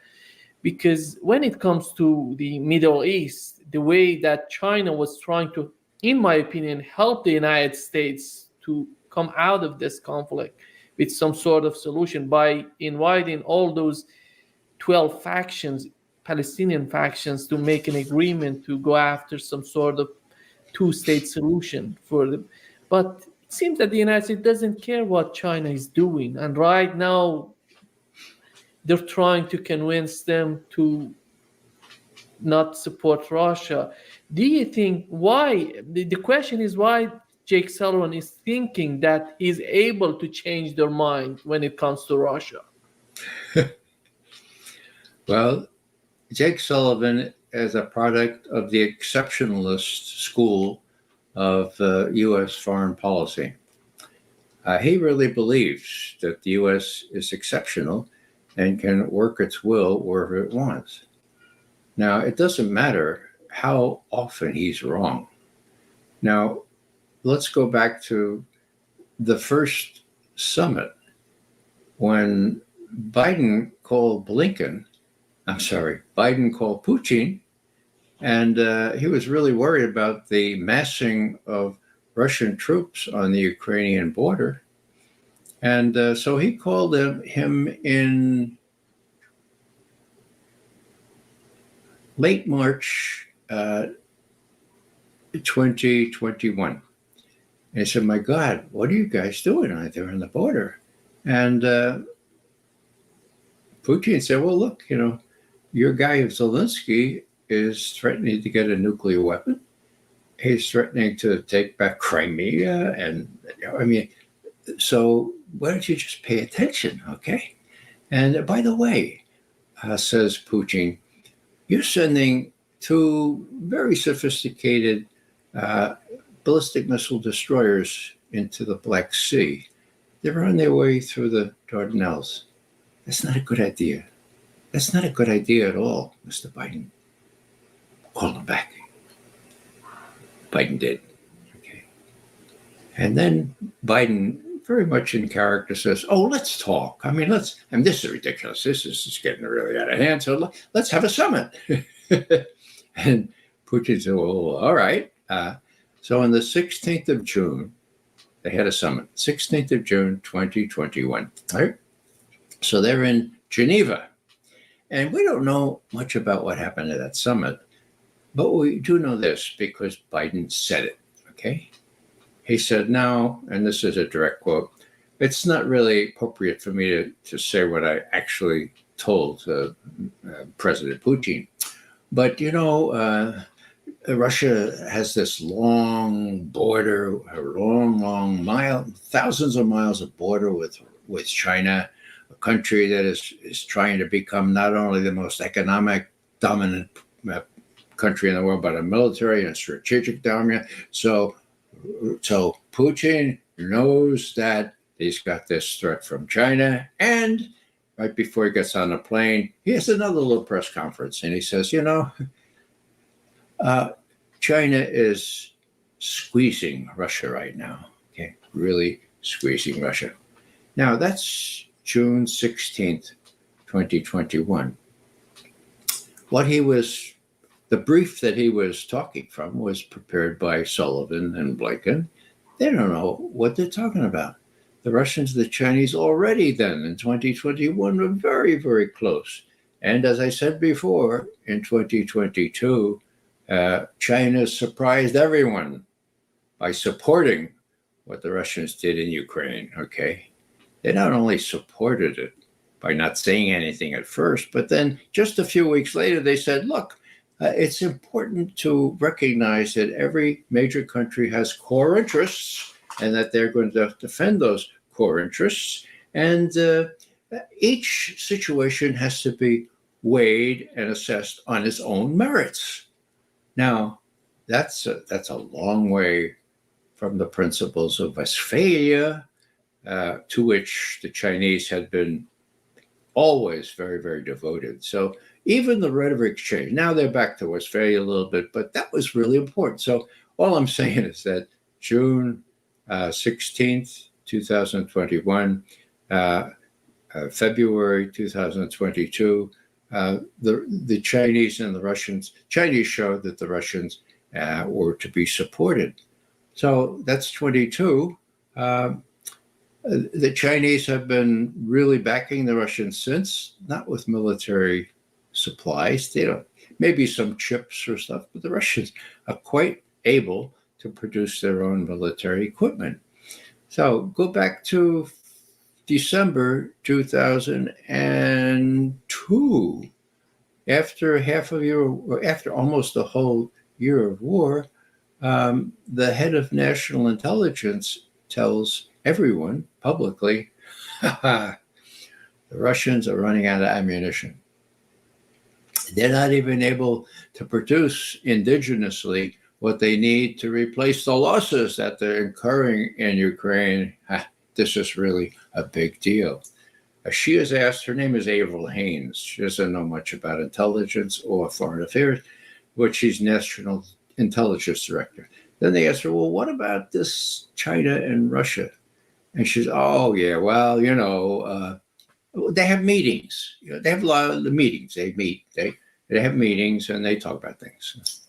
Because when it comes to the Middle East, the way that China was trying to, in my opinion, help the United States to come out of this conflict with some sort of solution by inviting all those 12 factions, Palestinian factions, to make an agreement to go after some sort of two-state solution for them. But it seems that the United States doesn't care what China is doing. And right now, they're trying to convince them to not support Russia. Do you think why? The question is why Jake Sullivan is thinking that he's able to change their mind when it comes to Russia. Well, Jake Sullivan is a product of the exceptionalist school of U.S. foreign policy. He really believes that the U.S. is exceptional and can work its will wherever it wants. Now, it doesn't matter how often he's wrong. Now, let's go back to the first summit when Biden called Putin, and he was really worried about the massing of Russian troops on the Ukrainian border. And so he called him in late March 2021. And he said, my God, what are you guys doing out there on the border? And Putin said, well, look, your guy Zelensky is threatening to get a nuclear weapon. He's threatening to take back Crimea. And, so why don't you just pay attention, okay? And by the way, says Putin, you're sending two very sophisticated ballistic missile destroyers into the Black Sea. They're on their way through the Dardanelles. That's not a good idea. That's not a good idea at all, Mr. Biden. Call him back. Biden did. Okay. And then Biden, very much in character, says, oh, let's talk. This is ridiculous. This is just getting really out of hand. So let's have a summit. And Putin said, well, all right. So on the 16th of June, they had a summit. 16th of June, 2021. All right. So they're in Geneva. And we don't know much about what happened at that summit. But we do know this because Biden said it, okay? He said, now, and this is a direct quote, it's not really appropriate for me to say what I actually told President Putin. But, Russia has this long border, a long mile, thousands of miles of border with China, a country that is trying to become not only the most economic dominant country in the world, but a military and strategic dominant. So Putin knows that he's got this threat from China, and right before he gets on the plane, he has another little press conference, and he says, China is squeezing Russia right now, okay, really squeezing Russia. Now, that's June 16th, 2021. The brief that he was talking from was prepared by Sullivan and Blinken. They don't know what they're talking about. The Russians, the Chinese already then in 2021 were very, very close. And as I said before, in 2022, China surprised everyone by supporting what the Russians did in Ukraine, okay? They not only supported it by not saying anything at first, but then just a few weeks later, they said, look, it's important to recognize that every major country has core interests and that they're going to defend those core interests. And each situation has to be weighed and assessed on its own merits. Now, that's a long way from the principles of Westphalia, to which the Chinese had been always very, very devoted. So even the rhetoric changed. Now they're back to Westphalia a little bit, but that was really important. So all I'm saying is that June 16th, 2021, February 2022, the Chinese and the Russians, Chinese showed that the Russians were to be supported. So that's 22. The Chinese have been really backing the Russians since, not with military supplies. They don't, maybe some chips or stuff, but the Russians are quite able to produce their own military equipment. So go back to December 2002. After almost a whole year of war, the head of national intelligence tells everyone publicly, the Russians are running out of ammunition. They're not even able to produce indigenously what they need to replace the losses that they're incurring in Ukraine. This is really a big deal. She is asked, her name is Avril Haines. She doesn't know much about intelligence or foreign affairs, but she's National Intelligence Director. Then they asked her, well, what about this China and Russia? And she's, oh, yeah, well, they have meetings. They have a lot of the meetings. They meet. They have meetings and they talk about things.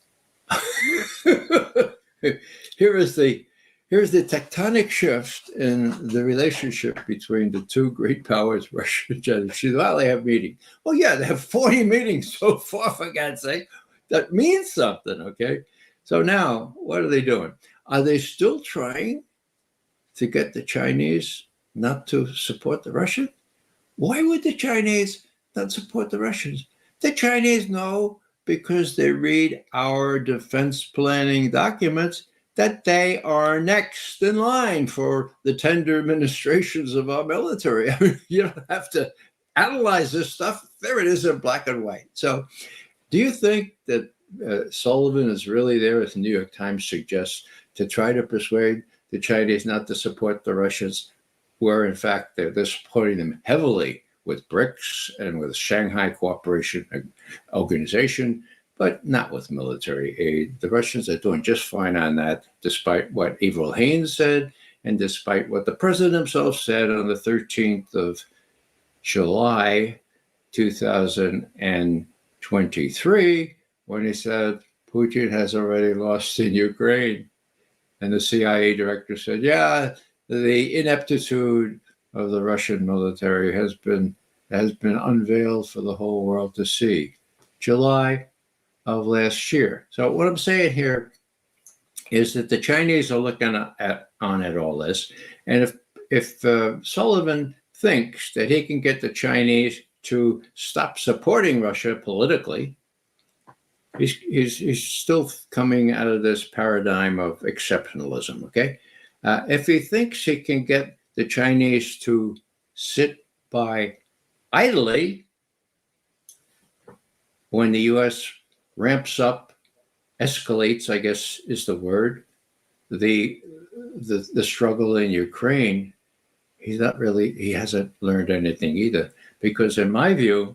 Here is the here's the tectonic shift in the relationship between the two great powers, Russia and China. She said, well, they have meetings. Well, yeah, they have 40 meetings so far, for God's sake. That means something, okay? So now, what are they doing? Are they still trying to get the Chinese not to support the Russians? Why would the Chinese not support the Russians? The Chinese know, because they read our defense planning documents, that they are next in line for the tender administrations of our military. I mean, you don't have to analyze this stuff. There it is in black and white. So do you think that Sullivan is really there, as the New York Times suggests, to try to persuade the Chinese not to support the Russians, where in fact they're supporting them heavily with BRICS and with Shanghai Cooperation Organization, but not with military aid? The Russians are doing just fine on that, despite what Avril Haines said, and despite what the president himself said on the 13th of July, 2023, when he said Putin has already lost in Ukraine. And the CIA director said, yeah, the ineptitude of the Russian military has been unveiled for the whole world to see. July of last year. So what I'm saying here is that the Chinese are looking at all this. And if Sullivan thinks that he can get the Chinese to stop supporting Russia politically, he's still coming out of this paradigm of exceptionalism, okay? If he thinks he can get the Chinese to sit by idly when the U.S. ramps up, escalates, I guess is the word, the struggle in Ukraine, he hasn't learned anything either. Because in my view,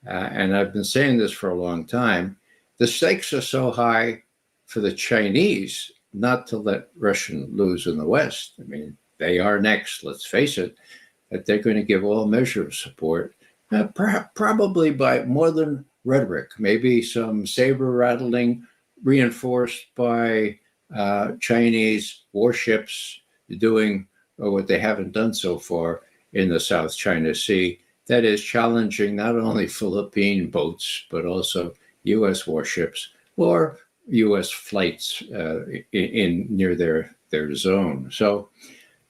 and I've been saying this for a long time, the stakes are so high for the Chinese not to let Russia lose in the West. I mean, they are next, let's face it, that they're going to give all measure of support, probably by more than rhetoric, maybe some saber rattling reinforced by Chinese warships doing what they haven't done so far in the South China Sea. That is challenging not only Philippine boats, but also U.S. warships or U.S. flights in near their zone. So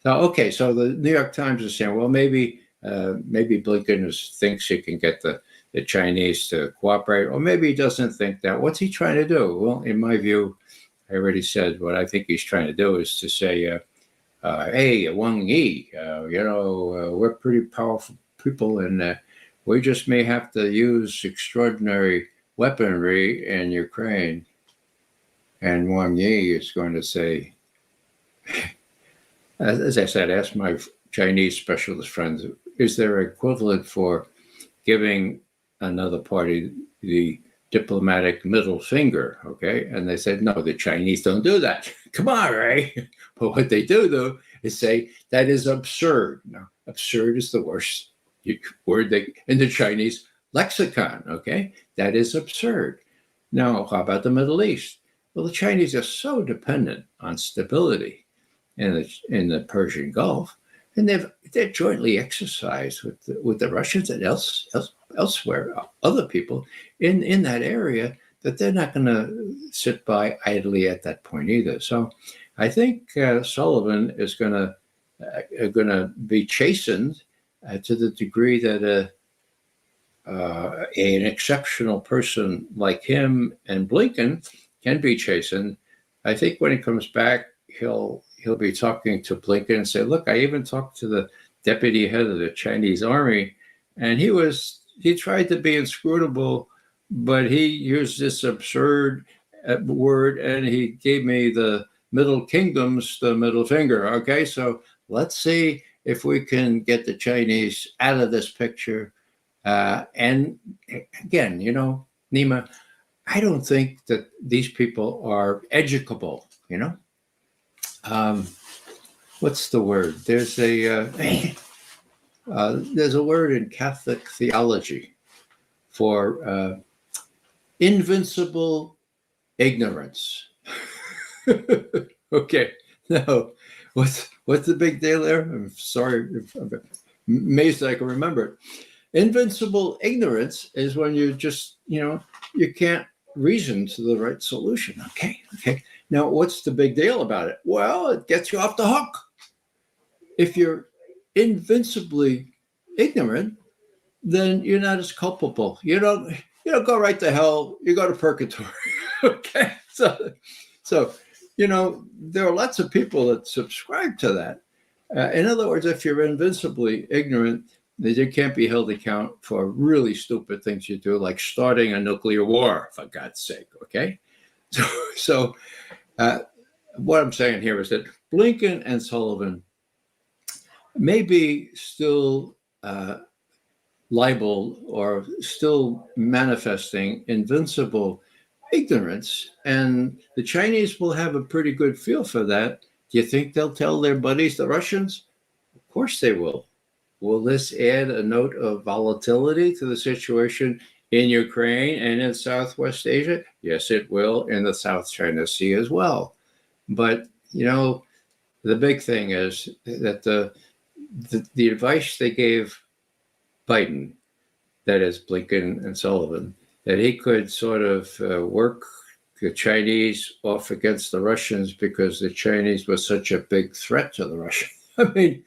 the New York Times is saying, well, maybe Blinken thinks he can get the Chinese to cooperate, or maybe he doesn't think that. What's he trying to do? Well, in my view, I already said what I think he's trying to do is to say, hey, Wang Yi, we're pretty powerful people, and we just may have to use extraordinary weaponry in Ukraine. And Wang Yi is going to say, as I said, ask my Chinese specialist friends, is there an equivalent for giving another party the diplomatic middle finger? Okay. And they said, no, the Chinese don't do that. Come on, Ray. But what they do is say that is absurd. Now, absurd is the worst word in the Chinese lexicon. Okay. That is absurd. Now, how about the Middle East? Well, the Chinese are so dependent on stability in the Persian Gulf, and they're jointly exercised with the Russians and elsewhere, other people in that area, that they're not going to sit by idly at that point either. So, I think Sullivan is going to be chastened to the degree that an exceptional person like him and Blinken can be chastened. I think when he comes back, he'll be talking to Blinken and say, look, I even talked to the deputy head of the Chinese army, and he tried to be inscrutable, but he used this absurd word, and he gave me the Middle Kingdoms the middle finger. Okay, so let's see if we can get the Chinese out of this picture. And again, Nima, I don't think that these people are educable, what's the word? There's a word in Catholic theology for invincible ignorance. Okay, No. What's the big deal there? I'm sorry. I'm amazed I can remember it. Invincible ignorance is when you just, you can't reason to the right solution. Okay. Now, what's the big deal about it? Well, it gets you off the hook. If you're invincibly ignorant, then you're not as culpable. You don't go right to hell. You go to purgatory. Okay. So there are lots of people that subscribe to that. In other words, if you're invincibly ignorant, then you can't be held account for really stupid things you do, like starting a nuclear war, for God's sake. Okay. So what I'm saying here is that Blinken and Sullivan may be still liable or still manifesting invincible ignorance, and the Chinese will have a pretty good feel for that. Do you think they'll tell their buddies, the Russians? Of course they will. Will this add a note of volatility to the situation in Ukraine and in Southwest Asia? Yes, it will, in the South China Sea as well. But, the big thing is that the advice they gave Biden, that is Blinken and Sullivan, that he could sort of work the Chinese off against the Russians because the Chinese were such a big threat to the Russians. I mean,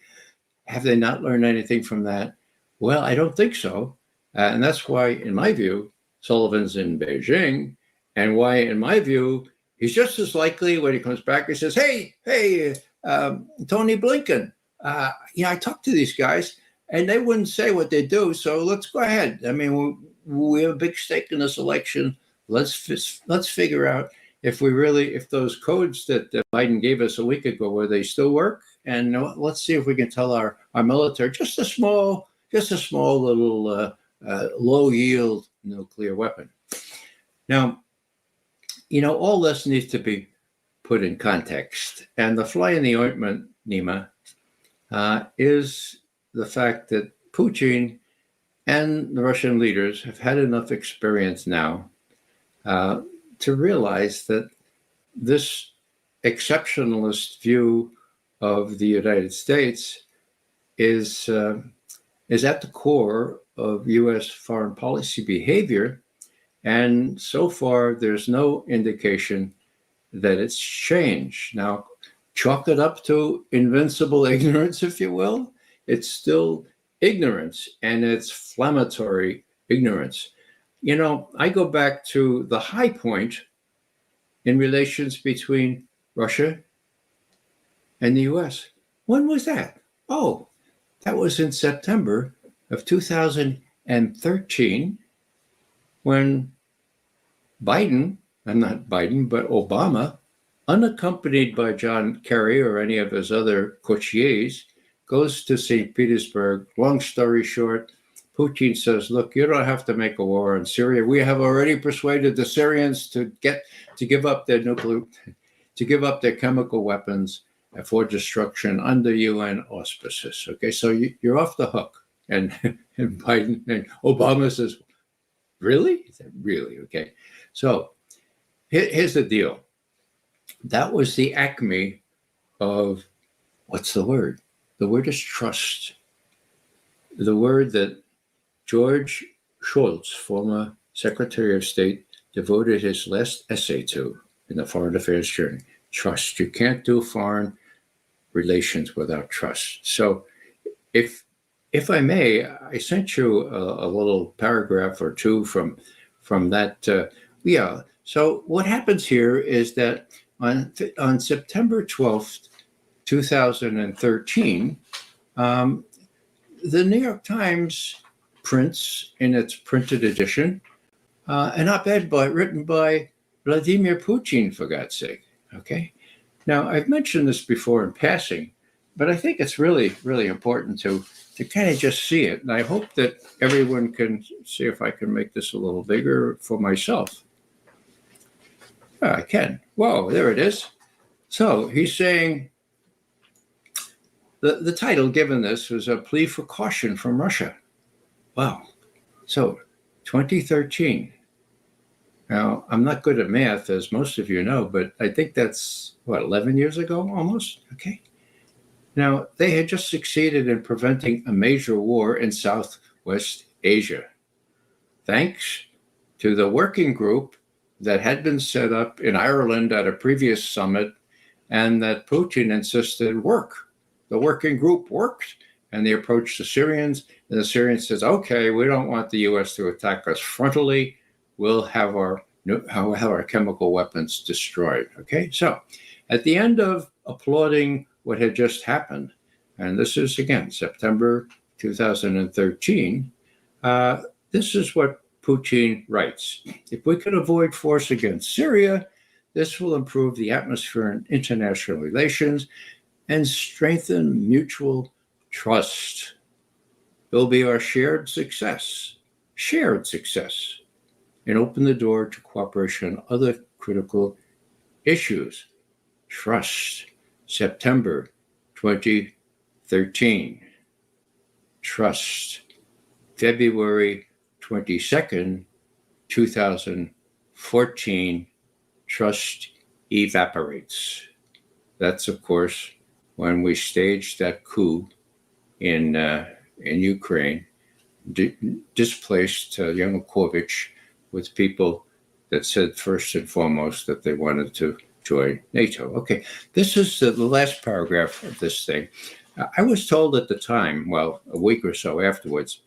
have they not learned anything from that? Well, I don't think so. And that's why, in my view, Sullivan's in Beijing, and why, in my view, he's just as likely when he comes back, he says, hey, Tony Blinken, I talked to these guys, and they wouldn't say what they do, so let's go ahead. I mean, we have a big stake in this election. Let's figure out if those codes that Biden gave us a week ago, where they still work, and let's see if we can tell our military just a small little low yield nuclear weapon. Now, all this needs to be put in context, and the fly in the ointment, Nima, is the fact that Putin and the Russian leaders have had enough experience now to realize that this exceptionalist view of the United States is at the core of U.S. foreign policy behavior, and so far there's no indication that it's changed. Now, chalk it up to invincible ignorance, if you will. It's still ignorance, and it's inflammatory ignorance. I go back to the high point in relations between Russia and the U.S. When was that? Oh, that was in September of 2013, when Obama, unaccompanied by John Kerry or any of his other courtiers, goes to St. Petersburg. Long story short, Putin says, look, you don't have to make a war in Syria. We have already persuaded the Syrians to give up their chemical weapons for destruction under UN auspices. Okay, so you're off the hook. And Biden and Obama says, really? He said, really? Okay. So here's the deal. That was the acme of, what's the word? The word is trust. The word that George Shultz, former Secretary of State, devoted his last essay to in the Foreign Affairs Journey. Trust. You can't do foreign relations without trust. So if I may, I sent you a little paragraph or two from that. So what happens here is that on September 12th, 2013, the New York Times prints in its printed edition an op-ed written by Vladimir Putin, for God's sake. Okay. Now, I've mentioned this before in passing, but I think it's really, really important to kind of just see it. And I hope that everyone can see if I can make this a little bigger for myself. I can. Whoa, there it is. So he's saying, the title given this was a plea for caution from Russia. Wow. So 2013, Now, I'm not good at math, as most of you know, but I think that's, 11 years ago almost? Okay. Now, they had just succeeded in preventing a major war in Southwest Asia, thanks to the working group that had been set up in Ireland at a previous summit and that Putin insisted work. The working group worked, and they approached the Syrians, and the Syrians says, okay, we don't want the U.S. to attack us frontally. We'll have our chemical weapons destroyed. Okay, so at the end of applauding what had just happened, and this is again September 2013, this is what Putin writes. If we can avoid force against Syria, this will improve the atmosphere in international relations and strengthen mutual trust. It will be our shared success, and open the door to cooperation on other critical issues. Trust, September 2013. Trust, February 22nd, 2014. Trust evaporates. That's, of course, when we staged that coup in Ukraine, displaced Yanukovych with people that said first and foremost that they wanted to join NATO. Okay, this is the last paragraph of this thing. I was told at the time, well, a week or so afterwards,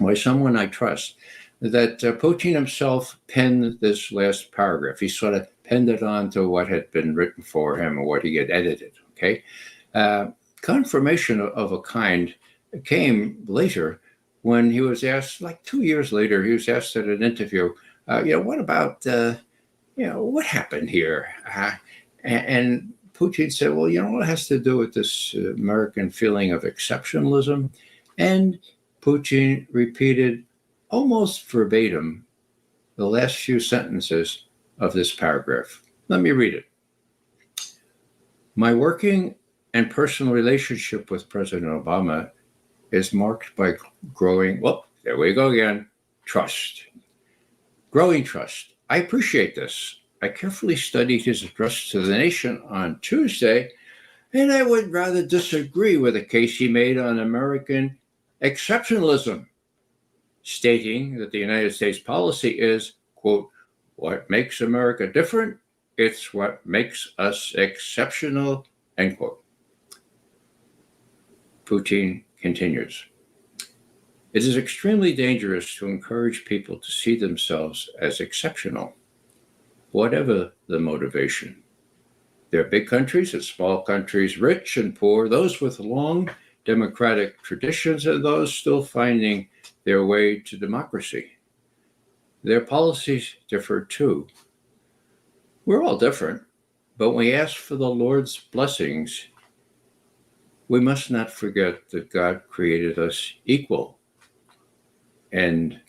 by someone I trust, that Putin himself penned this last paragraph. He sort of penned it on to what had been written for him or what he had edited, okay? Confirmation of a kind came later when he was asked, like 2 years later, he was asked at an interview, what about, what happened here? And Putin said, well, it has to do with this American feeling of exceptionalism. And Putin repeated almost verbatim the last few sentences of this paragraph. Let me read it. My working and personal relationship with President Obama is marked by growing, there we go again, trust. Growing trust. I appreciate this. I carefully studied his address to the nation on Tuesday, and I would rather disagree with the case he made on American exceptionalism, stating that the United States policy is, quote, what makes America different? It's what makes us exceptional, end quote. Putin continues. It is extremely dangerous to encourage people to see themselves as exceptional, whatever the motivation. There are big countries and small countries, rich and poor, those with long democratic traditions and those still finding their way to democracy. Their policies differ too. We're all different, but when we ask for the Lord's blessings, we must not forget that God created us equal. End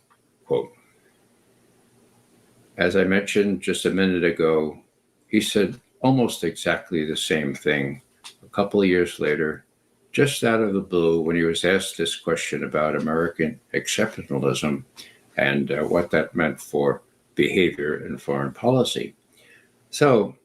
quote. As I mentioned just a minute ago, he said almost exactly the same thing a couple of years later, just out of the blue, when he was asked this question about American exceptionalism and what that meant for behavior in foreign policy. So,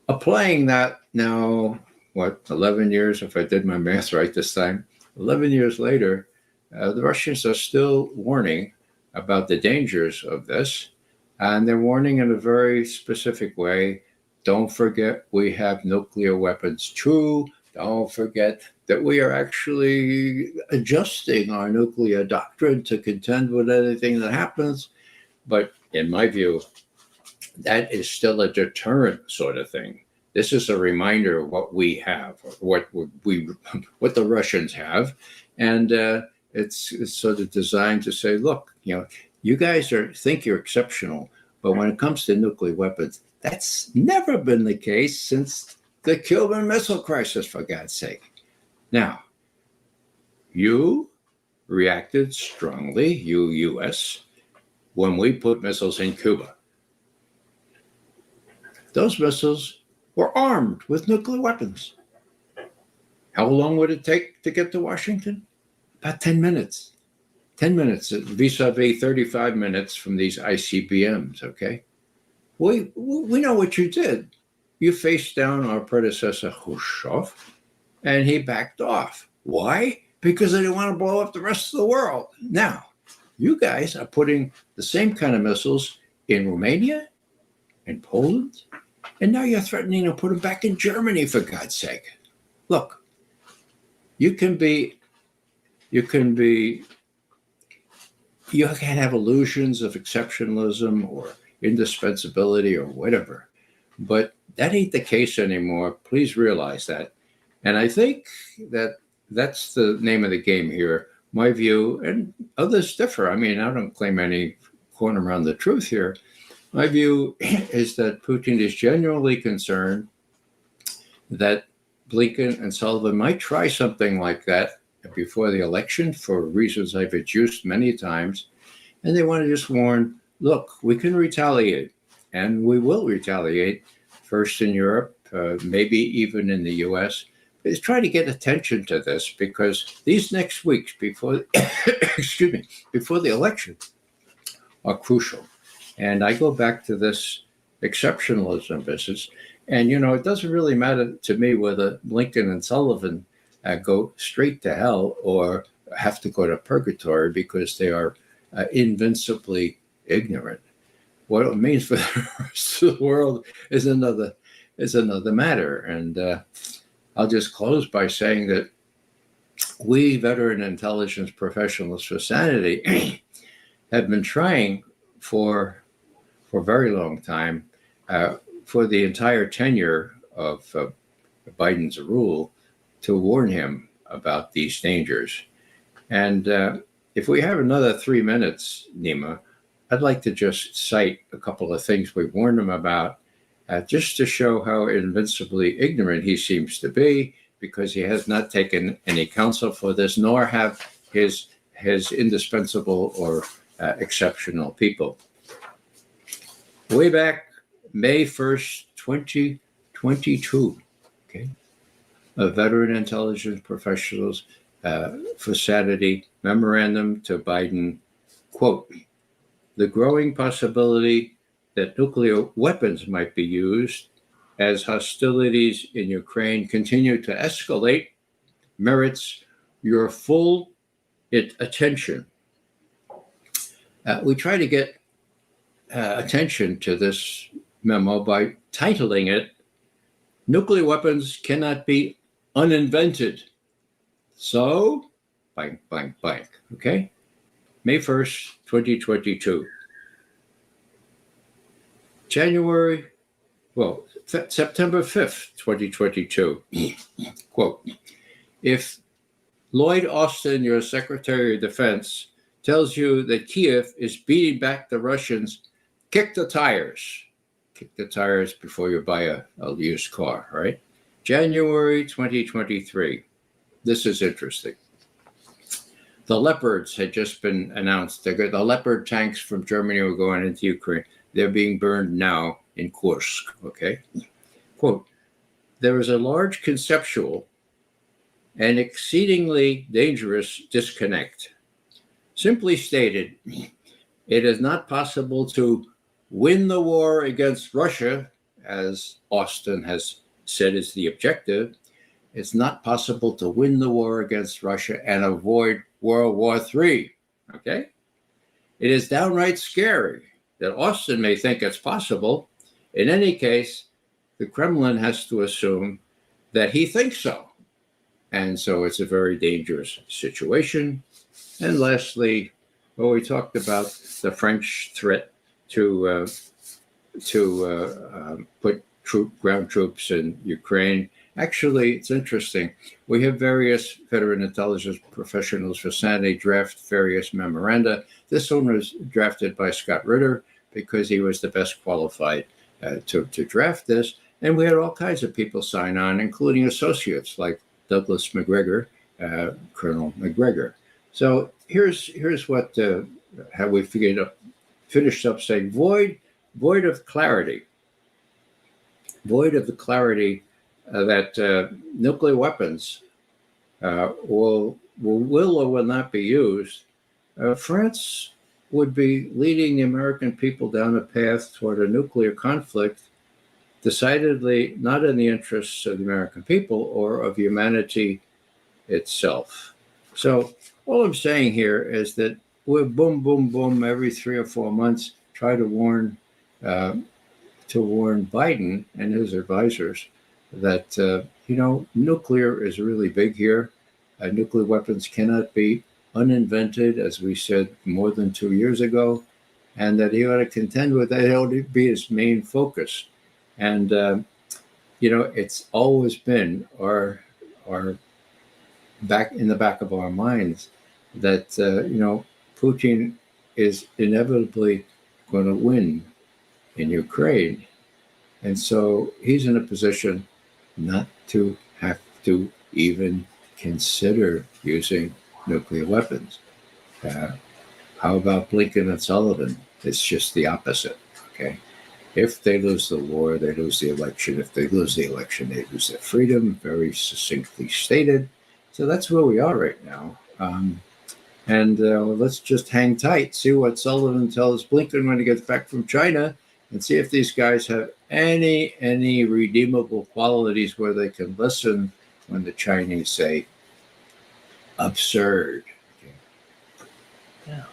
applying that now, 11 years, if I did my math right this time, 11 years later, the Russians are still warning about the dangers of this, and they're warning in a very specific way. Don't forget we have nuclear weapons too. Don't forget that we are actually adjusting our nuclear doctrine to contend with anything that happens. But in my view, that is still a deterrent sort of thing. This is a reminder of what we have, what the Russians have, and it's sort of designed to say, look, you guys think you're exceptional, but when it comes to nuclear weapons, that's never been the case since the Cuban Missile Crisis, for God's sake. Now, you reacted strongly, you U.S., when we put missiles in Cuba. Those missiles were armed with nuclear weapons. How long would it take to get to Washington? About 10 minutes. 10 minutes vis-a-vis 35 minutes from these ICBMs, okay? We know what you did. You faced down our predecessor, Khrushchev, and he backed off. Why? Because they didn't want to blow up the rest of the world. Now, you guys are putting the same kind of missiles in Romania, in Poland, and now you're threatening to put them back in Germany, for God's sake. Look, you can have illusions of exceptionalism or indispensability or whatever, but that ain't the case anymore. Please realize that. And I think that that's the name of the game here. My view, and others differ. I mean, I don't claim any corner around the truth here. My view is that Putin is genuinely concerned that Blinken and Sullivan might try something like that before the election for reasons I've adduced many times. And they want to just warn, look, we can retaliate, and we will retaliate, first in Europe, maybe even in the US. Is trying to get attention to this because these next weeks before, before the election are crucial. And I go back to this exceptionalism business. And, it doesn't really matter to me whether Blinken and Sullivan go straight to hell or have to go to purgatory because they are invincibly ignorant. What it means for the rest of the world is another matter. And I'll just close by saying that we veteran intelligence professionals for sanity have been trying for a very long time, for the entire tenure of Biden's rule, to warn him about these dangers. And if we have another 3 minutes, Nima, I'd like to just cite a couple of things we warned him about, just to show how invincibly ignorant he seems to be, because he has not taken any counsel for this, nor have his indispensable or exceptional people. Way back May 1st, 2022, okay, a veteran intelligence professionals for sanity memorandum to Biden, quote, the growing possibility that nuclear weapons might be used as hostilities in Ukraine continue to escalate merits your full attention. We try to get attention to this memo by titling it, Nuclear Weapons Cannot Be Uninvented. So, blank, blank, blank, okay? May 1st, 2022. September 5th, 2022, quote, if Lloyd Austin, your Secretary of Defense, tells you that Kiev is beating back the Russians, kick the tires. Kick the tires before you buy a used car, right? January 2023. This is interesting. The Leopards had just been announced. The Leopard tanks from Germany were going into Ukraine. They're being burned now in Kursk, okay? Quote, there is a large conceptual and exceedingly dangerous disconnect. Simply stated, it is not possible to win the war against Russia, as Austin has said is the objective. It's not possible to win the war against Russia and avoid World War III, okay? It is downright scary that Austin may think it's possible. In any case, the Kremlin has to assume that he thinks so. And so it's a very dangerous situation. And lastly, we talked about the French threat to put ground troops in Ukraine. Actually, it's interesting. We have various veteran intelligence professionals for sanity draft various memoranda. This one was drafted by Scott Ritter because he was the best qualified to draft this. And we had all kinds of people sign on, including associates like Douglas McGregor, Colonel McGregor. So here's what how we finished up saying void of clarity. Void of the clarity that nuclear weapons will or will not be used France would be leading the American people down a path toward a nuclear conflict, decidedly not in the interests of the American people or of humanity itself. So all I'm saying here is that we're boom, boom, boom every 3 or 4 months try uh, to warn Biden and his advisors that nuclear is really big here. Nuclear weapons cannot be uninvented, as we said more than 2 years ago, and that he ought to contend with that. It ought to be his main focus. And it's always been our back in the back of our minds that Putin is inevitably going to win in Ukraine, and so he's in a position not to have to even consider using nuclear weapons. How about Blinken and Sullivan? It's just the opposite. Okay. If they lose the war, they lose the election. If they lose the election, they lose their freedom, very succinctly stated. So that's where we are right now. And let's just hang tight, see what Sullivan tells Blinken when he gets back from China, and see if these guys have any redeemable qualities where they can listen when the Chinese say absurd. Okay. Yeah.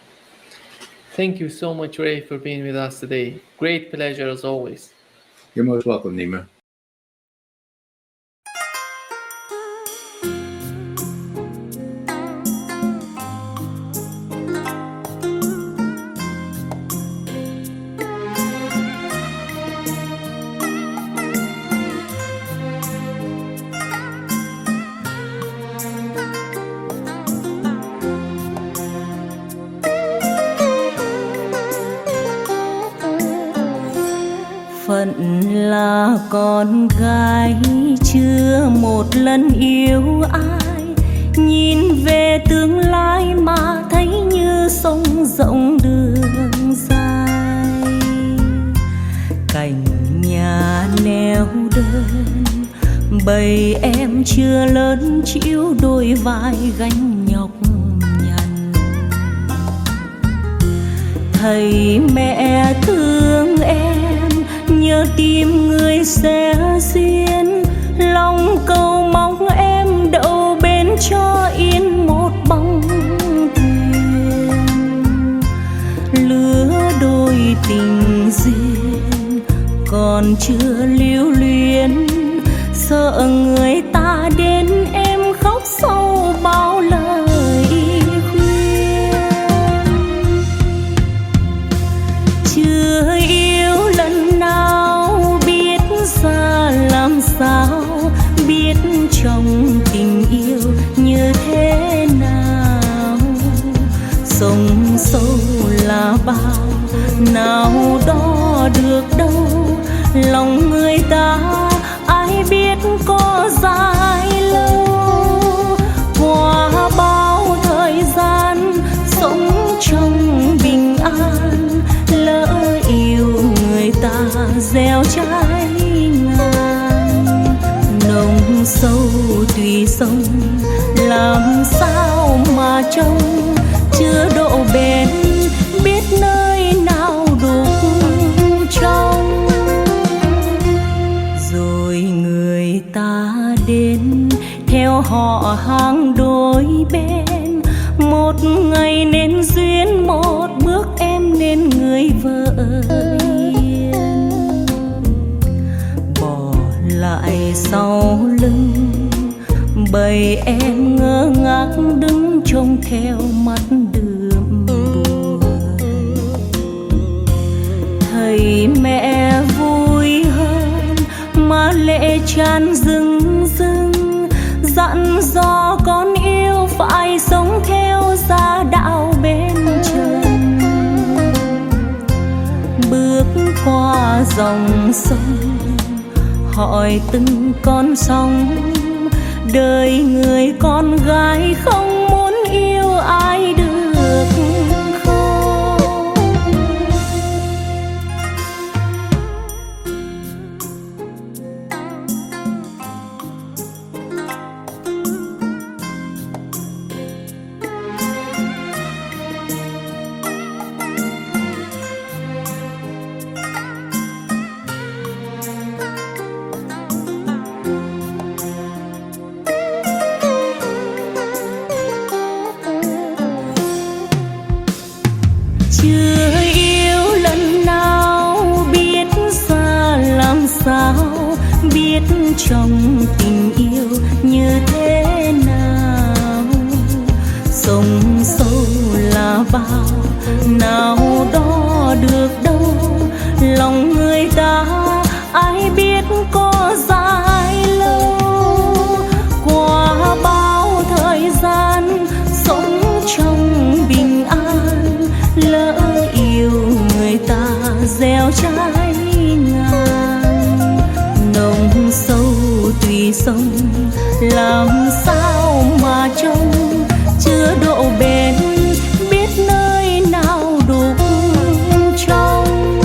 Thank you so much, Ray, for being with us today. Great pleasure as always. You're most welcome, Nima. Phận là con gái chưa một lần yêu ai, nhìn về tương lai mà thấy như sông rộng đường dài. Cạnh nhà neo đơn, bầy em chưa lớn chịu đôi vai gánh nhọc nhằn. Thầy mẹ thương em, nhớ tìm người sẽ duyên, lòng cầu mong em đậu bên cho yên một bóng thuyền. Lứa đôi tình duyên còn chưa lưu luyến, sợ người ta đến em khóc sau bao lời khuyên. Chưa yêu lần nào biết ra làm sao, biết trong tình yêu như thế nào. Sông sâu là bao, nào đo được đâu, lòng người ta ai biết có dài lâu. Qua bao thời gian sống trong bình an, lỡ yêu người ta gieo trái ngàn. Nồng sâu tùy sông, làm sao mà trông chưa độ bền, biết nơi nào đục trong. Rồi người ta đến theo họ hàng đôi bên, một ngày nên duyên, một bước em nên người vợ hiền. Bỏ lại sau lưng bầy em ngơ ngác đứng trông theo mắt đượm buồn. Thầy mẹ vui hơn mà lệ tràn rưng rưng, dặn dò con yêu phải sống theo gia đạo bên trần. Bước qua dòng sông hỏi từng con sóng, đời người con gái không muốn yêu ai được không. trong tình yêu như thế nào. Sông sâu là bao nào đo được đâu, lòng người ta ai biết có dài lâu. Qua bao thời gian sống trong bình an, lỡ yêu người ta gieo trái ngàn. Nồng sâu tùy sông làm sao mà trông, chưa độ bền biết nơi nào đục trong.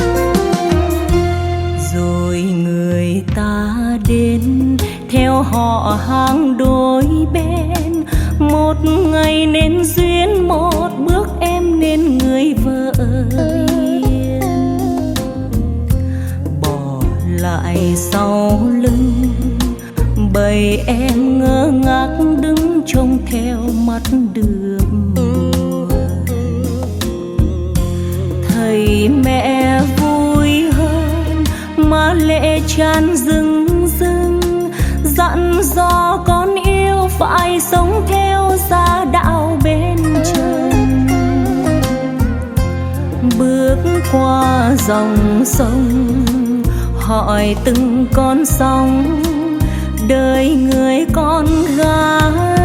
Rồi người ta đến theo họ hàng đôi bên, một ngày nên duyên, một bước em nên người vợ hiền. Bỏ lại sau lưng bầy em ngơ ngác đứng trông theo mắt đường buồn. Thầy mẹ vui hơn mà lệ tràn rưng rưng, dặn dò con yêu phải sống theo gia đạo bên chân. Bước qua dòng sông hỏi từng con sóng, đời người con gái